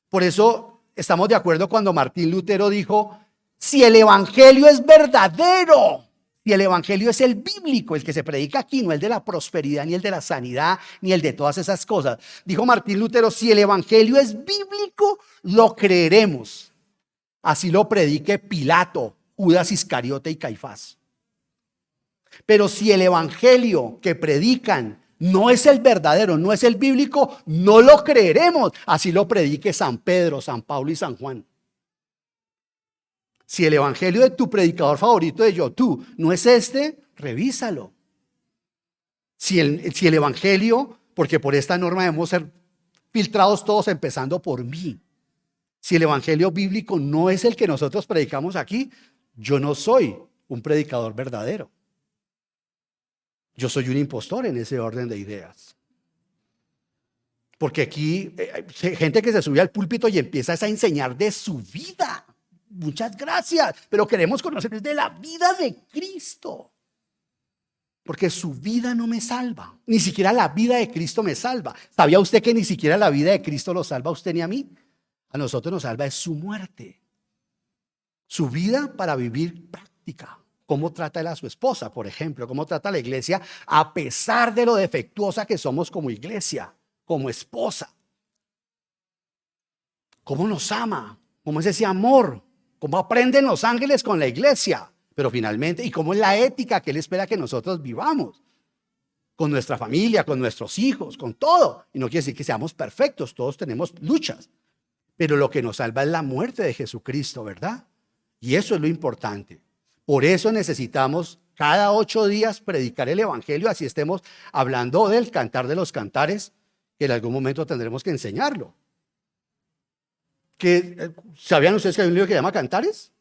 Por eso estamos de acuerdo cuando Martín Lutero dijo, si el evangelio es verdadero, si el evangelio es el bíblico, el que se predica aquí, no el de la prosperidad, ni el de la sanidad, ni el de todas esas cosas. Dijo Martín Lutero, si el evangelio es bíblico, lo creeremos. Así lo predique Pilato, Judas Iscariote y Caifás. Pero si el evangelio que predican no es el verdadero, no es el bíblico, no lo creeremos. Así lo predique San Pedro, San Pablo y San Juan. Si el evangelio de tu predicador favorito de YouTube no es este, revísalo. Si el evangelio, porque por esta norma debemos ser filtrados todos empezando por mí. Si el evangelio bíblico no es el que nosotros predicamos aquí, yo no soy un predicador verdadero. Yo soy un impostor en ese orden de ideas. Porque aquí hay gente que se sube al púlpito y empieza a enseñar de su vida. Muchas gracias, pero queremos conocer de la vida de Cristo. Porque su vida no me salva. Ni siquiera la vida de Cristo me salva. ¿Sabía usted que ni siquiera la vida de Cristo lo salva a usted ni a mí? A nosotros nos salva es su muerte. Su vida para vivir práctica. Cómo trata él a su esposa, por ejemplo. Cómo trata a la iglesia a pesar de lo defectuosa que somos como iglesia, como esposa. Cómo nos ama. Cómo es ese amor. Cómo aprenden los ángeles con la iglesia. Pero finalmente, y cómo es la ética que él espera que nosotros vivamos. Con nuestra familia, con nuestros hijos, con todo. Y no quiere decir que seamos perfectos. Todos tenemos luchas. Pero lo que nos salva es la muerte de Jesucristo, ¿verdad? Y eso es lo importante. Por eso necesitamos cada 8 días predicar el evangelio, así estemos hablando del cantar de los cantares, que en algún momento tendremos que enseñarlo. ¿Sabían ustedes que hay un libro que se llama Cantares?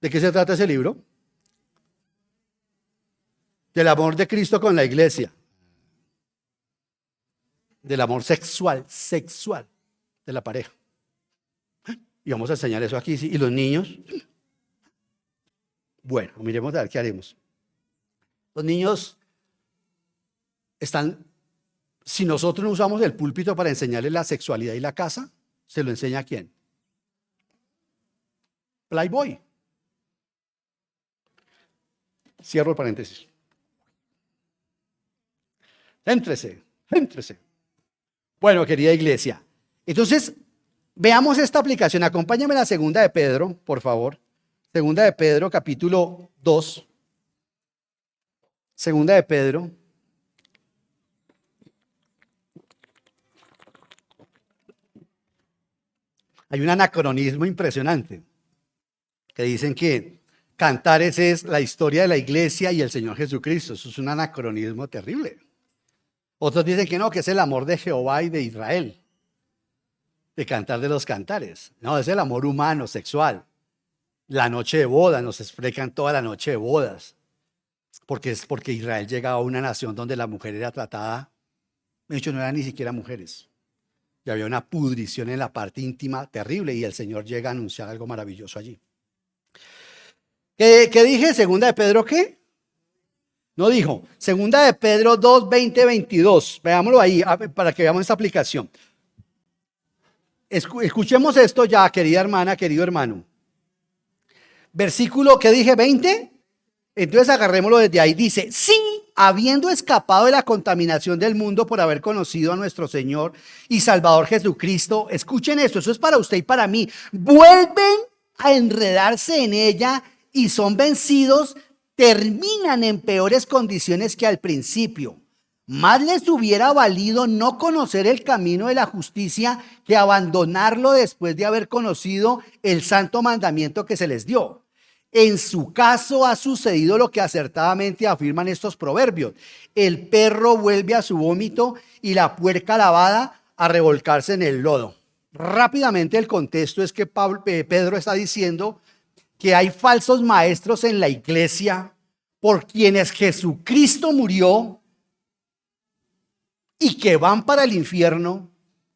¿De qué se trata ese libro? Del amor de Cristo con la iglesia. Del amor sexual de la pareja. Y vamos a enseñar eso aquí. ¿Y los niños? Bueno, miremos a ver qué haremos. Los niños están, si nosotros no usamos el púlpito para enseñarles la sexualidad y la casa, ¿se lo enseña a quién? Playboy. Cierro el paréntesis. Éntrese. Bueno, querida iglesia, entonces veamos esta aplicación. Acompáñame a la segunda de Pedro, por favor. Segunda de Pedro, capítulo 2. Segunda de Pedro. Hay un anacronismo impresionante que dicen que Cantares es la historia de la iglesia y el Señor Jesucristo. Eso es un anacronismo terrible. Otros dicen que no, que es el amor de Jehová y de Israel. De Cantar de los Cantares. No, es el amor humano, sexual. La noche de bodas, nos explican toda la noche de bodas. Porque es porque Israel llegaba a una nación donde la mujer era tratada, de hecho no eran ni siquiera mujeres. Y había una pudrición en la parte íntima terrible y el Señor llega a anunciar algo maravilloso allí. ¿Qué dije? ¿Segunda de Pedro qué? No dijo. Segunda de Pedro 2, 20, 22. Veámoslo ahí para que veamos esta aplicación. Escuchemos esto ya, querida hermana, querido hermano. Versículo, ¿qué dije? 20. Entonces agarrémoslo desde ahí. Dice, sí, habiendo escapado de la contaminación del mundo por haber conocido a nuestro Señor y Salvador Jesucristo, escuchen esto, eso es para usted y para mí, vuelven a enredarse en ella y son vencidos, terminan en peores condiciones que al principio. Más les hubiera valido no conocer el camino de la justicia que abandonarlo después de haber conocido el santo mandamiento que se les dio. En su caso ha sucedido lo que acertadamente afirman estos proverbios. El perro vuelve a su vómito y la puerca lavada a revolcarse en el lodo. Rápidamente el contexto es que Pedro está diciendo que hay falsos maestros en la iglesia por quienes Jesucristo murió y que van para el infierno.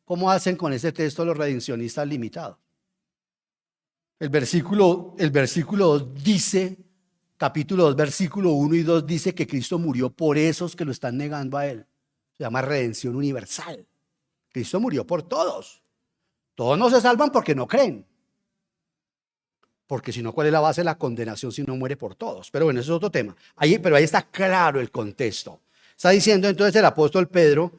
¿Cómo hacen con ese texto los redencionistas limitados? El versículo 2 dice, capítulo 2, versículo 1 y 2 dice que Cristo murió por esos que lo están negando a Él. Se llama redención universal. Cristo murió por todos. Todos no se salvan porque no creen. Porque si no, ¿cuál es la base de la condenación si no muere por todos? Pero bueno, eso es otro tema. Pero ahí está claro el contexto. Está diciendo entonces el apóstol Pedro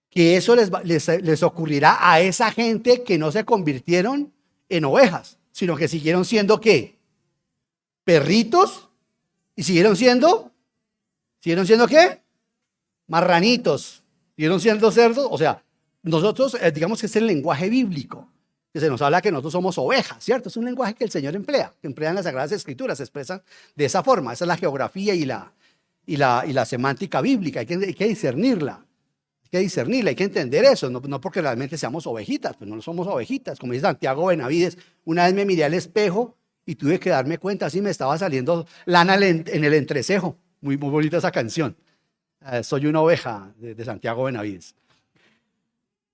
que eso les ocurrirá a esa gente que no se convirtieron en ovejas, sino que siguieron siendo ¿qué? Perritos y siguieron siendo ¿qué? Marranitos, siguieron siendo cerdos. O sea, nosotros digamos que es el lenguaje bíblico, que se nos habla que nosotros somos ovejas, ¿cierto? Es un lenguaje que el Señor emplea, que emplean las Sagradas Escrituras, se expresan de esa forma. Esa es la geografía y la semántica bíblica, hay que discernirla. Hay que entender eso, no porque realmente seamos ovejitas, pues no somos ovejitas. Como dice Santiago Benavides, una vez me miré al espejo y tuve que darme cuenta, así me estaba saliendo lana en el entrecejo. Muy, muy bonita esa canción. Soy una oveja de Santiago Benavides.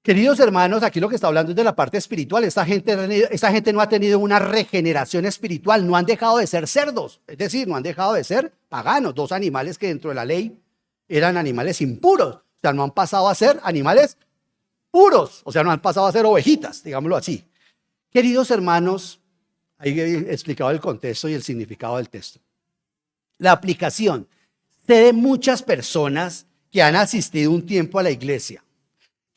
Queridos hermanos, aquí lo que está hablando es de la parte espiritual. Esta gente no ha tenido una regeneración espiritual, no han dejado de ser cerdos, es decir, no han dejado de ser paganos, dos animales que dentro de la ley eran animales impuros. O sea, no han pasado a ser animales puros, o sea, no han pasado a ser ovejitas, digámoslo así. Queridos hermanos, ahí he explicado el contexto y el significado del texto. La aplicación. Sé de muchas personas que han asistido un tiempo a la iglesia,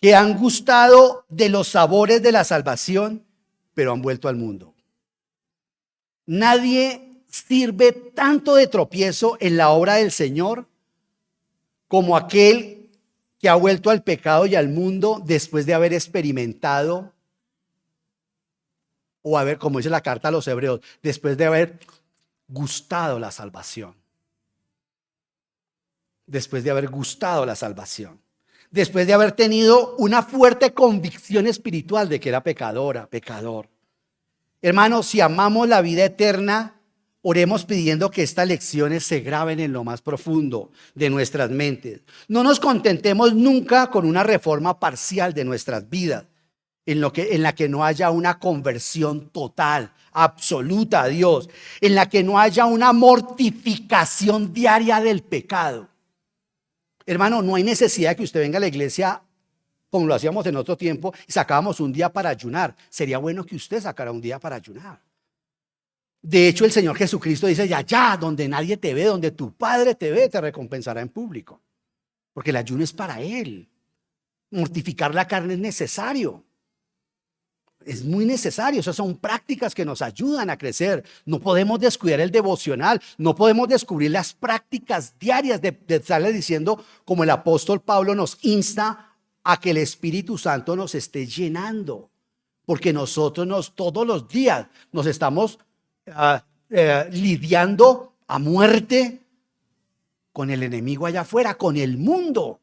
que han gustado de los sabores de la salvación, pero han vuelto al mundo. Nadie sirve tanto de tropiezo en la obra del Señor como aquel que ha vuelto al pecado y al mundo después de haber experimentado, o haber, como dice la carta a los hebreos, después de haber gustado la salvación. Después de haber gustado la salvación. Después de haber tenido una fuerte convicción espiritual de que era pecador. Hermanos, si amamos la vida eterna, oremos pidiendo que estas lecciones se graben en lo más profundo de nuestras mentes. No nos contentemos nunca con una reforma parcial de nuestras vidas, en la que no haya una conversión total, absoluta a Dios, en la que no haya una mortificación diaria del pecado. Hermano, no hay necesidad de que usted venga a la iglesia como lo hacíamos en otro tiempo y sacábamos un día para ayunar. Sería bueno que usted sacara un día para ayunar. De hecho, el Señor Jesucristo dice, allá donde nadie te ve, donde tu Padre te ve, te recompensará en público. Porque el ayuno es para Él. Mortificar la carne es necesario. Es muy necesario. Esas son prácticas que nos ayudan a crecer. No podemos descuidar el devocional. No podemos descubrir las prácticas diarias de estarle diciendo, como el apóstol Pablo nos insta a que el Espíritu Santo nos esté llenando. Porque nosotros todos los días nos estamos lidiando a muerte con el enemigo allá afuera, con el mundo,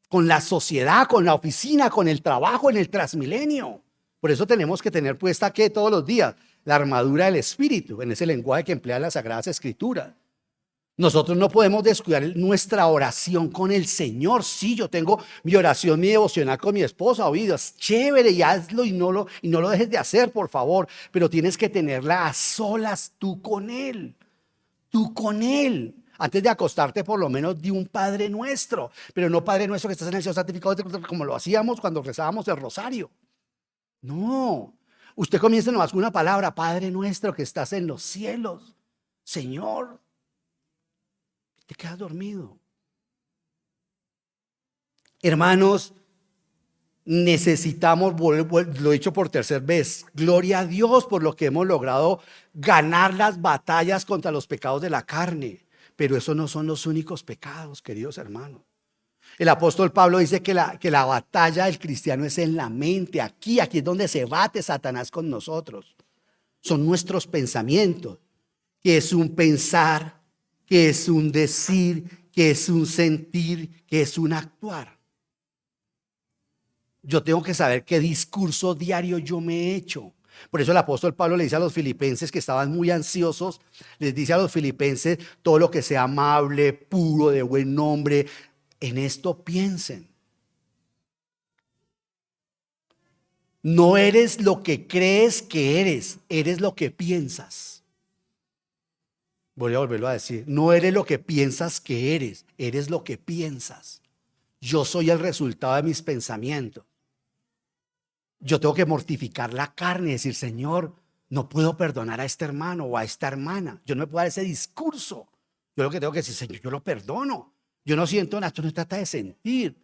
con la sociedad, con la oficina, con el trabajo en el Transmilenio. Por eso tenemos que tener puesta que todos los días la armadura del Espíritu, en ese lenguaje que emplea las Sagradas Escrituras. Nosotros no podemos descuidar nuestra oración con el Señor. Sí, yo tengo mi oración, mi devocional con mi esposa, oído, es chévere y hazlo y no lo dejes de hacer, por favor. Pero tienes que tenerla a solas tú con Él. Tú con Él. Antes de acostarte, por lo menos di un Padre Nuestro. Pero no Padre Nuestro que estás en el cielo santificado como lo hacíamos cuando rezábamos el rosario. No. Usted comienza nomás con una palabra, Padre Nuestro que estás en los cielos. Señor, te quedas dormido. Hermanos, necesitamos, lo he dicho por tercera vez, gloria a Dios por lo que hemos logrado ganar las batallas contra los pecados de la carne. Pero esos no son los únicos pecados, queridos hermanos. El apóstol Pablo dice que la batalla del cristiano es en la mente. Aquí es donde se bate Satanás con nosotros. Son nuestros pensamientos, que es un pensar, que es un decir, que es un sentir, que es un actuar. Yo tengo que saber qué discurso diario yo me he hecho. Por eso el apóstol Pablo le dice a los filipenses que estaban muy ansiosos, les dice a los filipenses todo lo que sea amable, puro, de buen nombre, en esto piensen. No eres lo que crees que eres lo que piensas. Voy a volverlo a decir, no eres lo que piensas que eres lo que piensas. Yo soy el resultado de mis pensamientos. Yo tengo que mortificar la carne y decir, Señor, no puedo perdonar a este hermano o a esta hermana. Yo no me puedo dar ese discurso. Yo lo que tengo que decir, Señor, yo lo perdono. Yo no siento nada, esto no trata de sentir.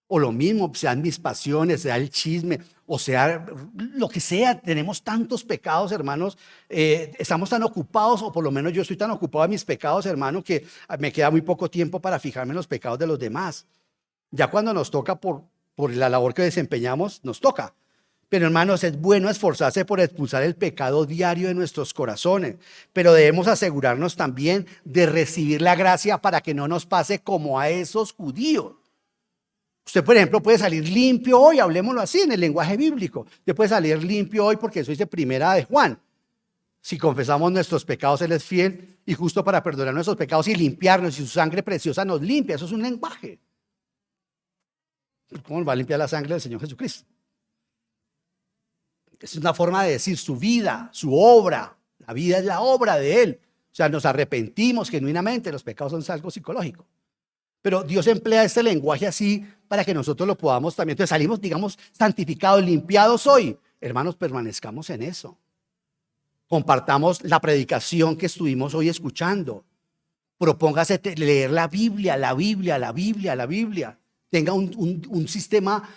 O lo mismo, sean mis pasiones, sea el chisme, o sea lo que sea. Tenemos tantos pecados, hermanos. Estamos tan ocupados, o por lo menos yo estoy tan ocupado de mis pecados, hermano, que me queda muy poco tiempo para fijarme en los pecados de los demás. Ya cuando nos toca por la labor que desempeñamos, nos toca. Pero hermanos, es bueno esforzarse por expulsar el pecado diario de nuestros corazones, pero debemos asegurarnos también de recibir la gracia para que no nos pase como a esos judíos. Usted, por ejemplo, puede salir limpio hoy, hablemoslo así en el lenguaje bíblico. Usted puede salir limpio hoy porque eso dice primera de Juan. Si confesamos nuestros pecados, Él es fiel y justo para perdonar nuestros pecados y limpiarnos, y su sangre preciosa nos limpia. Eso es un lenguaje. ¿Cómo va a limpiar la sangre del Señor Jesucristo? Es una forma de decir su vida, su obra. La vida es la obra de Él. O sea, nos arrepentimos genuinamente. Los pecados son algo psicológico. Pero Dios emplea este lenguaje así para que nosotros lo podamos también. Entonces salimos, digamos, santificados, limpiados hoy. Hermanos, permanezcamos en eso. Compartamos la predicación que estuvimos hoy escuchando. Propóngase leer la Biblia, la Biblia, la Biblia, la Biblia. Tenga un sistema,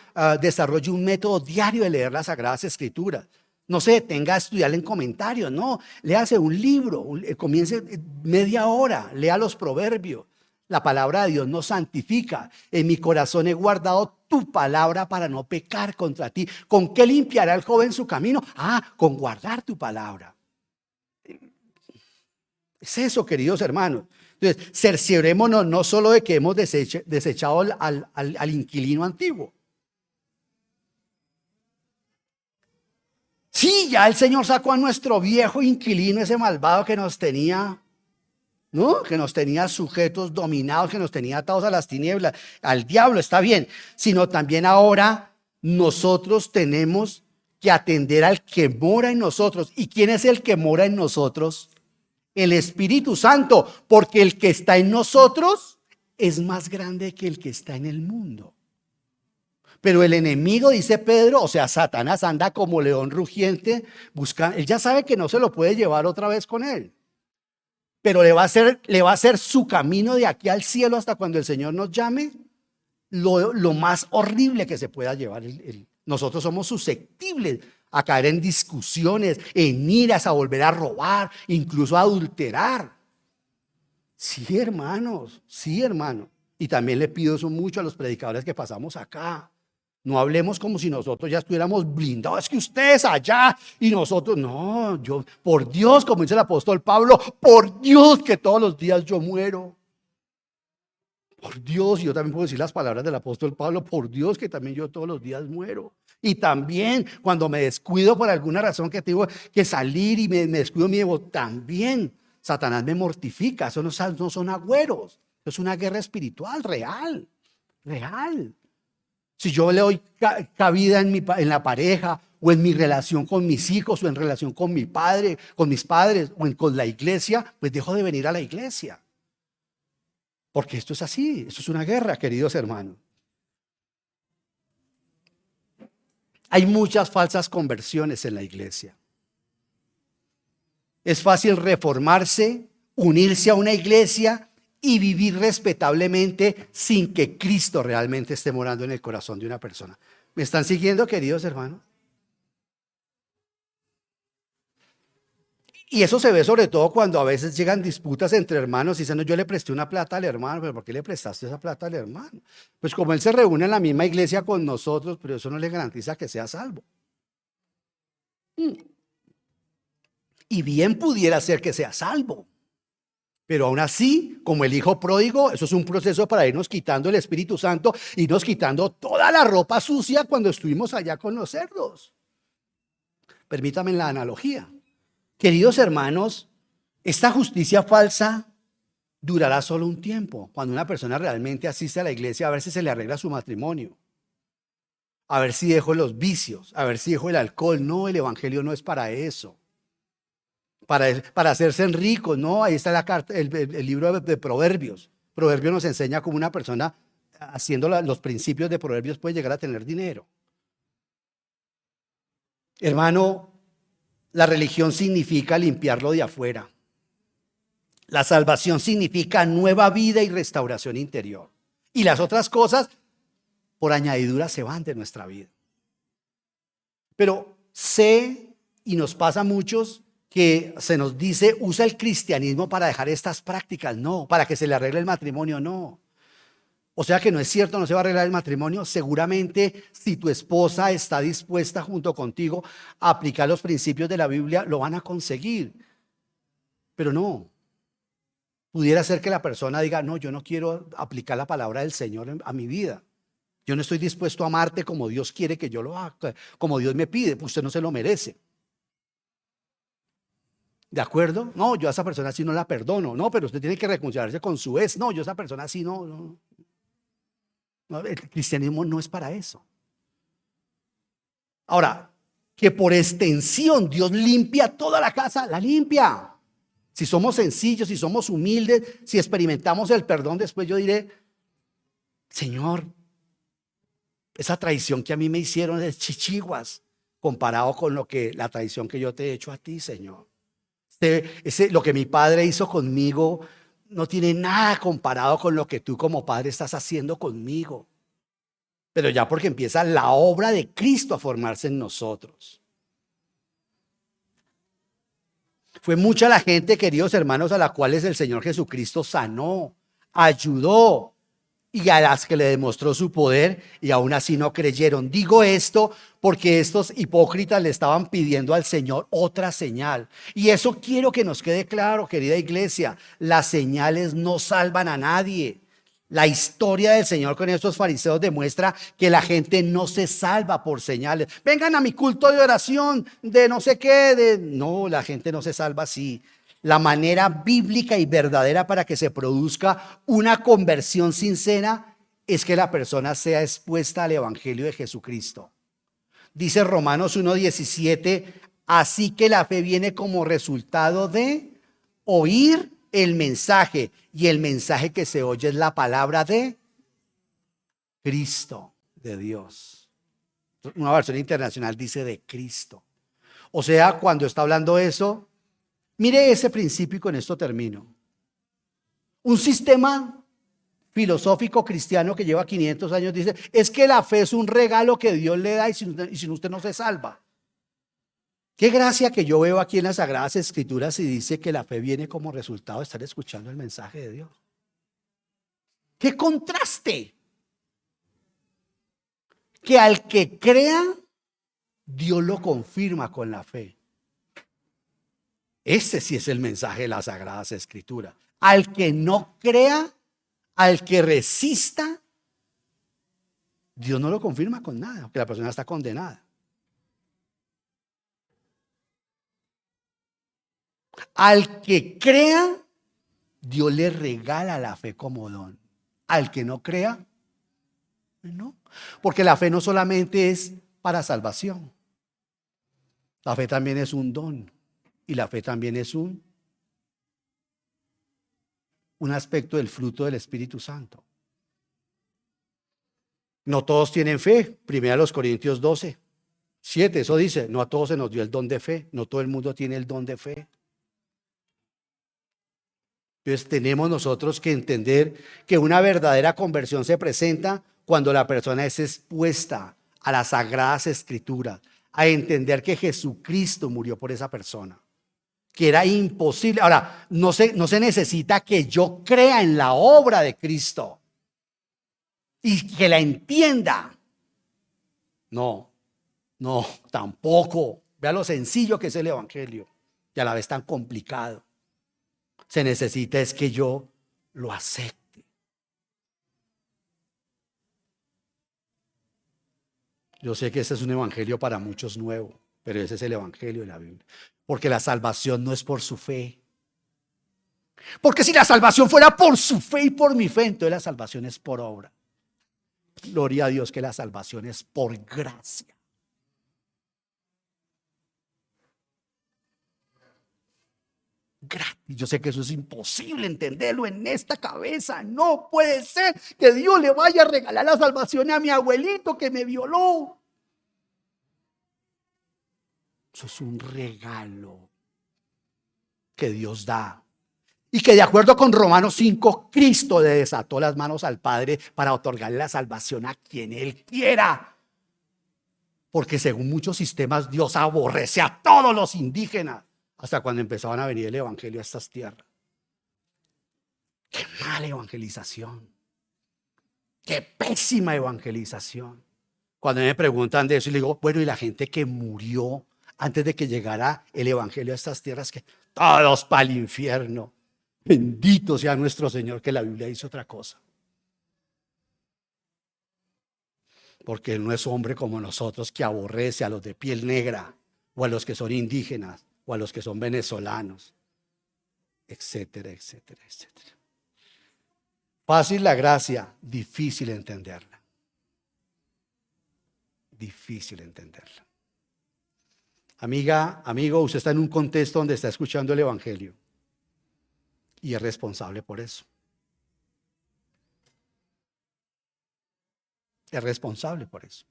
desarrolle un método diario de leer las Sagradas Escrituras. No se detenga a estudiar en comentarios, no. Léase un libro, comience media hora, lea los proverbios. La palabra de Dios nos santifica. En mi corazón he guardado tu palabra para no pecar contra ti. ¿Con qué limpiará el joven su camino? Con guardar tu palabra. Es eso, queridos hermanos. Entonces, cerciorémonos no solo de que hemos desechado al inquilino antiguo. Sí, ya el Señor sacó a nuestro viejo inquilino, ese malvado que nos tenía, ¿no? Que nos tenía sujetos, dominados, que nos tenía atados a las tinieblas, al diablo, está bien. Sino también ahora nosotros tenemos que atender al que mora en nosotros. ¿Y quién es el que mora en nosotros? El Espíritu Santo, porque el que está en nosotros es más grande que el que está en el mundo. Pero el enemigo, dice Pedro, o sea, Satanás anda como león rugiente, buscando, él ya sabe que no se lo puede llevar otra vez con él. Pero le va a hacer su camino de aquí al cielo hasta cuando el Señor nos llame, lo más horrible que se pueda llevar. Nosotros somos susceptibles a caer en discusiones, en iras, a volver a robar, incluso a adulterar. Sí, hermanos, sí, hermano. Y también le pido eso mucho a los predicadores que pasamos acá. No hablemos como si nosotros ya estuviéramos blindados. Es que ustedes allá y nosotros, no, por Dios, como dice el apóstol Pablo, por Dios que todos los días yo muero. Por Dios, y yo también puedo decir las palabras del apóstol Pablo, por Dios que también yo todos los días muero. Y también cuando me descuido por alguna razón que tengo que salir y me descuido mi ego, también Satanás me mortifica. Eso no son agüeros, es una guerra espiritual real, real. Si yo le doy cabida en la pareja o en mi relación con mis hijos o en relación con mi padre, con mis padres o con la iglesia, pues dejo de venir a la iglesia. Porque esto es así, esto es una guerra, queridos hermanos. Hay muchas falsas conversiones en la iglesia. Es fácil reformarse unirse a una iglesia y vivir respetablemente sin que Cristo realmente esté morando en el corazón de una persona. ¿Me están siguiendo, queridos hermanos? Y eso se ve sobre todo cuando a veces llegan disputas entre hermanos y dicen, no, yo le presté una plata al hermano, pero ¿por qué le prestaste esa plata al hermano? Pues como él se reúne en la misma iglesia con nosotros, pero eso no le garantiza que sea salvo. Y bien pudiera ser que sea salvo. Pero aún así, como el hijo pródigo, eso es un proceso para irnos quitando el Espíritu Santo, irnos quitando toda la ropa sucia cuando estuvimos allá con los cerdos. Permítame la analogía. Queridos hermanos, esta justicia falsa durará solo un tiempo, cuando una persona realmente asiste a la iglesia a ver si se le arregla su matrimonio, a ver si dejó los vicios, a ver si dejó el alcohol. No, el evangelio no es para eso. Para hacerse ricos, no, ahí está la carta, el libro de Proverbios. Proverbios nos enseña cómo una persona haciendo los principios de Proverbios puede llegar a tener dinero. Hermano, la religión significa limpiarlo de afuera. La salvación significa nueva vida y restauración interior. Y las otras cosas, por añadidura, se van de nuestra vida. Pero sé, y nos pasa a muchos, que se nos dice, usa el cristianismo para dejar estas prácticas. No, para que se le arregle el matrimonio, no. O sea que no es cierto, no se va a arreglar el matrimonio. Seguramente si tu esposa está dispuesta junto contigo a aplicar los principios de la Biblia, lo van a conseguir. Pero no. Pudiera ser que la persona diga, no, yo no quiero aplicar la palabra del Señor a mi vida. Yo no estoy dispuesto a amarte como Dios quiere que yo lo haga, como Dios me pide, pues usted no se lo merece. ¿De acuerdo? No, yo a esa persona sí no la perdono. No, pero usted tiene que reconciliarse con su ex. No, yo a esa persona sí no. No, el cristianismo no es para eso. Ahora, que por extensión Dios limpia toda la casa, la limpia. Si somos sencillos, si somos humildes, si experimentamos el perdón, después yo diré, Señor, esa traición que a mí me hicieron es chichiguas comparado con la traición que yo te he hecho a ti, Señor. Lo que mi padre hizo conmigo no tiene nada comparado con lo que tú como padre estás haciendo conmigo. Pero ya porque empieza la obra de Cristo a formarse en nosotros. Fue mucha la gente, queridos hermanos, a la cual el Señor Jesucristo sanó, ayudó y a las que le demostró su poder y aún así no creyeron. Digo esto porque estos hipócritas le estaban pidiendo al Señor otra señal. Y eso quiero que nos quede claro, querida iglesia. Las señales no salvan a nadie. La historia del Señor con estos fariseos demuestra que la gente no se salva por señales. Vengan a mi culto de oración, de no sé qué. No, la gente no se salva así. La manera bíblica y verdadera para que se produzca una conversión sincera es que la persona sea expuesta al evangelio de Jesucristo. Dice Romanos 1:17, así que la fe viene como resultado de oír el mensaje, y el mensaje que se oye es la palabra de Cristo, de Dios. Una versión internacional dice de Cristo. O sea, cuando está hablando eso, mire ese principio y con esto termino. Un sistema filosófico cristiano que lleva 500 años dice, es que la fe es un regalo que Dios le da y sin usted no se salva. Qué gracia que yo veo aquí en las Sagradas Escrituras y dice que la fe viene como resultado de estar escuchando el mensaje de Dios. ¡Qué contraste! Que al que crea, Dios lo confirma con la fe. Ese sí es el mensaje de las Sagradas Escrituras. Al que no crea, al que resista, Dios no lo confirma con nada, porque la persona está condenada. Al que crea, Dios le regala la fe como don. Al que no crea, no. Porque la fe no solamente es para salvación. La fe también es un don. Y la fe también es un aspecto del fruto del Espíritu Santo. No todos tienen fe. 1 Corintios 12:7, eso dice, no a todos se nos dio el don de fe. No todo el mundo tiene el don de fe. Entonces tenemos nosotros que entender que una verdadera conversión se presenta cuando la persona es expuesta a las sagradas escrituras, a entender que Jesucristo murió por esa persona, que era imposible. Ahora, no se necesita que yo crea en la obra de Cristo y que la entienda. No, no, tampoco. Vea lo sencillo que es el evangelio y a la vez tan complicado. Se necesita es que yo lo acepte. Yo sé que ese es un evangelio para muchos nuevo, pero ese es el evangelio de la Biblia. Porque la salvación no es por su fe. Porque si la salvación fuera por su fe y por mi fe, entonces la salvación es por obra. Gloria a Dios que la salvación es por gracia. Gratis. Yo sé que eso es imposible entenderlo en esta cabeza. No puede ser que Dios le vaya a regalar la salvación a mi abuelito que me violó. Eso es un regalo que Dios da. Y que de acuerdo con Romanos 5, Cristo le desató las manos al Padre para otorgarle la salvación a quien Él quiera. Porque según muchos sistemas, Dios aborrece a todos los indígenas. Hasta cuando empezaban a venir el evangelio a estas tierras. Qué mala evangelización. Qué pésima evangelización. Cuando me preguntan de eso, y le digo, bueno, y la gente que murió antes de que llegara el evangelio a estas tierras, que todos para el infierno. Bendito sea nuestro Señor, que la Biblia dice otra cosa. Porque Él no es hombre como nosotros, que aborrece a los de piel negra, o a los que son indígenas, o a los que son venezolanos, etcétera, etcétera, etcétera. Fácil la gracia, difícil entenderla. Difícil entenderla. Amiga, amigo, usted está en un contexto donde está escuchando el evangelio y es responsable por eso. Es responsable por eso.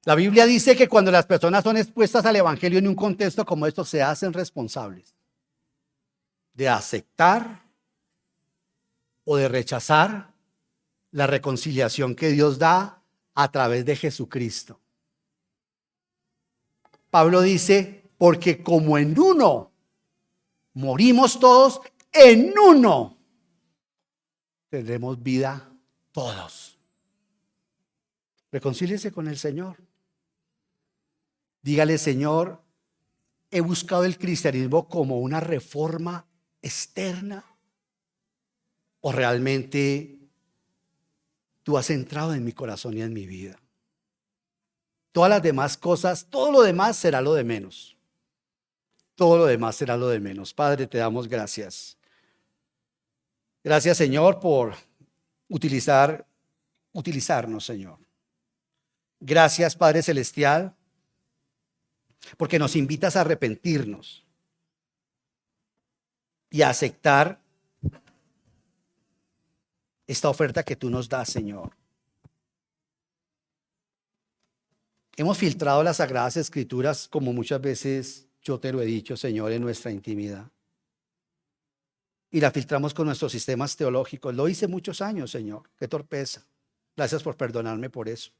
La Biblia dice que cuando las personas son expuestas al evangelio en un contexto como esto, se hacen responsables de aceptar o de rechazar la reconciliación que Dios da a través de Jesucristo. Pablo dice, porque como en uno morimos todos, en uno tendremos vida todos. Reconcíliese con el Señor. Dígale, Señor, he buscado el cristianismo como una reforma externa, o realmente tú has entrado en mi corazón y en mi vida. Todas las demás cosas, todo lo demás será lo de menos. Todo lo demás será lo de menos. Padre, te damos gracias. Gracias, Señor, por utilizarnos, Señor. Gracias, Padre Celestial, porque nos invitas a arrepentirnos y a aceptar esta oferta que tú nos das, Señor. Hemos filtrado las Sagradas Escrituras, como muchas veces yo te lo he dicho, Señor, en nuestra intimidad. Y la filtramos con nuestros sistemas teológicos. Lo hice muchos años, Señor. Qué torpeza. Gracias por perdonarme por eso.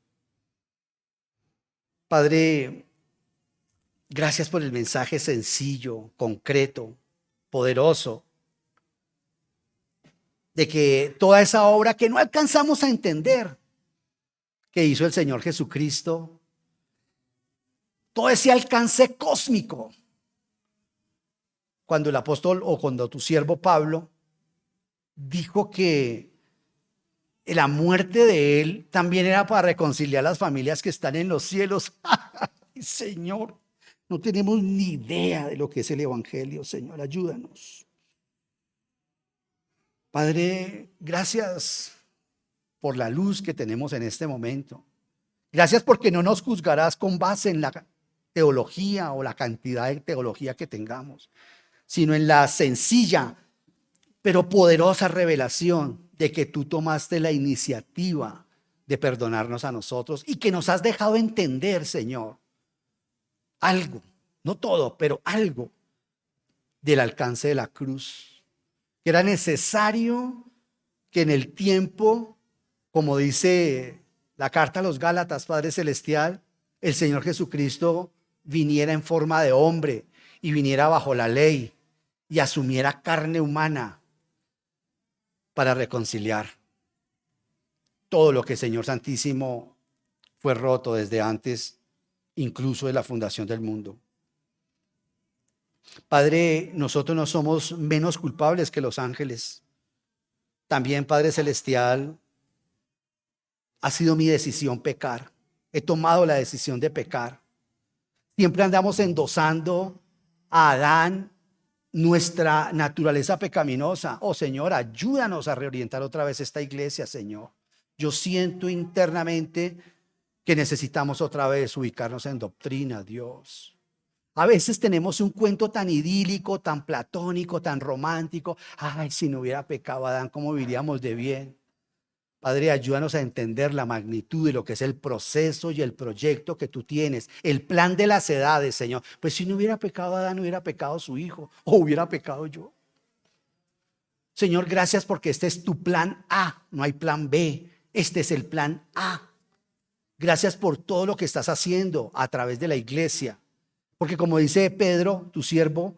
Padre, gracias por el mensaje sencillo, concreto, poderoso, de que toda esa obra que no alcanzamos a entender, que hizo el Señor Jesucristo, todo ese alcance cósmico, cuando el apóstol o cuando tu siervo Pablo dijo que la muerte de él también era para reconciliar las familias que están en los cielos. Señor, no tenemos ni idea de lo que es el evangelio, Señor, ayúdanos. Padre, gracias por la luz que tenemos en este momento. Gracias porque no nos juzgarás con base en la teología o la cantidad de teología que tengamos, sino en la sencilla pero poderosa revelación de que tú tomaste la iniciativa de perdonarnos a nosotros y que nos has dejado entender, Señor, algo, no todo, pero algo del alcance de la cruz. Que era necesario que en el tiempo, como dice la carta a los Gálatas, Padre Celestial, el Señor Jesucristo viniera en forma de hombre y viniera bajo la ley y asumiera carne humana para reconciliar todo lo que el Señor Santísimo fue roto desde antes, incluso de la fundación del mundo. Padre, nosotros no somos menos culpables que los ángeles. También, Padre Celestial, ha sido mi decisión pecar. He tomado la decisión de pecar. Siempre andamos endosando a Adán nuestra naturaleza pecaminosa. Oh Señor, ayúdanos a reorientar otra vez esta iglesia, Señor. Yo siento internamente que necesitamos otra vez ubicarnos en doctrina, Dios. A veces tenemos un cuento tan idílico, tan platónico, tan romántico. Ay, si no hubiera pecado Adán, ¿cómo viviríamos de bien? Padre, ayúdanos a entender la magnitud de lo que es el proceso y el proyecto que tú tienes, el plan de las edades, Señor. Pues si no hubiera pecado Adán, hubiera pecado su hijo o hubiera pecado yo. Señor, gracias porque este es tu plan A, no hay plan B. Este es el plan A. Gracias por todo lo que estás haciendo a través de la iglesia. Porque como dice Pedro, tu siervo,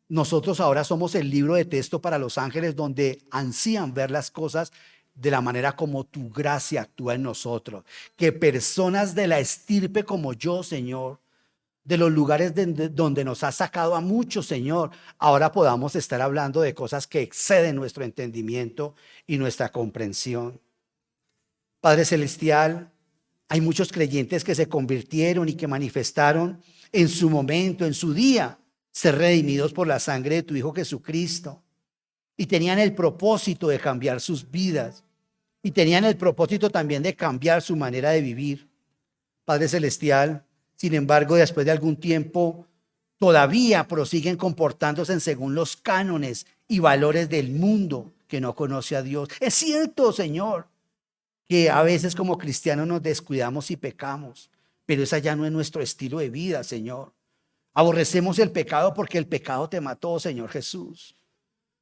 nosotros ahora somos el libro de texto para los ángeles donde ansían ver las cosas de la manera como tu gracia actúa en nosotros. Que personas de la estirpe como yo, Señor, de los lugares donde nos has sacado a muchos, Señor, ahora podamos estar hablando de cosas que exceden nuestro entendimiento y nuestra comprensión. Padre Celestial, hay muchos creyentes que se convirtieron y que manifestaron en su momento, en su día, ser redimidos por la sangre de tu Hijo Jesucristo. Y tenían el propósito de cambiar sus vidas. Y tenían el propósito también de cambiar su manera de vivir. Padre Celestial, sin embargo, después de algún tiempo, todavía prosiguen comportándose según los cánones y valores del mundo que no conoce a Dios. Es cierto, Señor, que a veces como cristianos nos descuidamos y pecamos, pero esa ya no es nuestro estilo de vida, Señor. Aborrecemos el pecado porque el pecado te mató, Señor Jesús.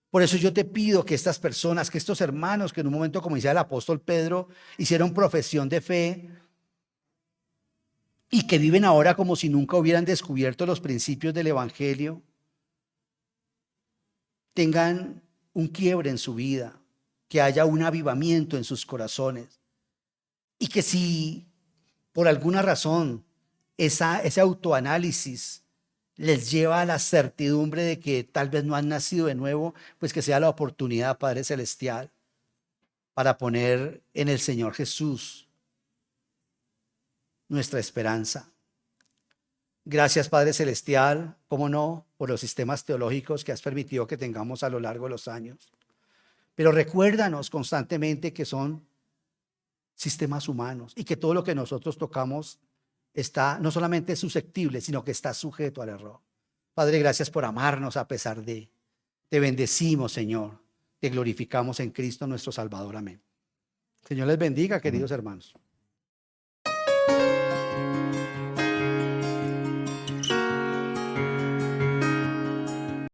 Por eso yo te pido que estas personas, que estos hermanos, que en un momento, como decía el apóstol Pedro, hicieron profesión de fe y que viven ahora como si nunca hubieran descubierto los principios del evangelio, tengan un quiebre en su vida, que haya un avivamiento en sus corazones y que si por alguna razón ese autoanálisis les lleva a la certidumbre de que tal vez no han nacido de nuevo, pues que sea la oportunidad, Padre Celestial, para poner en el Señor Jesús nuestra esperanza. Gracias, Padre Celestial, cómo no, por los sistemas teológicos que has permitido que tengamos a lo largo de los años. Pero recuérdanos constantemente que son sistemas humanos y que todo lo que nosotros tocamos está no solamente susceptible, sino que está sujeto al error. Padre, gracias por amarnos a pesar de. Te bendecimos, Señor. Te glorificamos en Cristo nuestro Salvador. Amén. Señor les bendiga, queridos hermanos.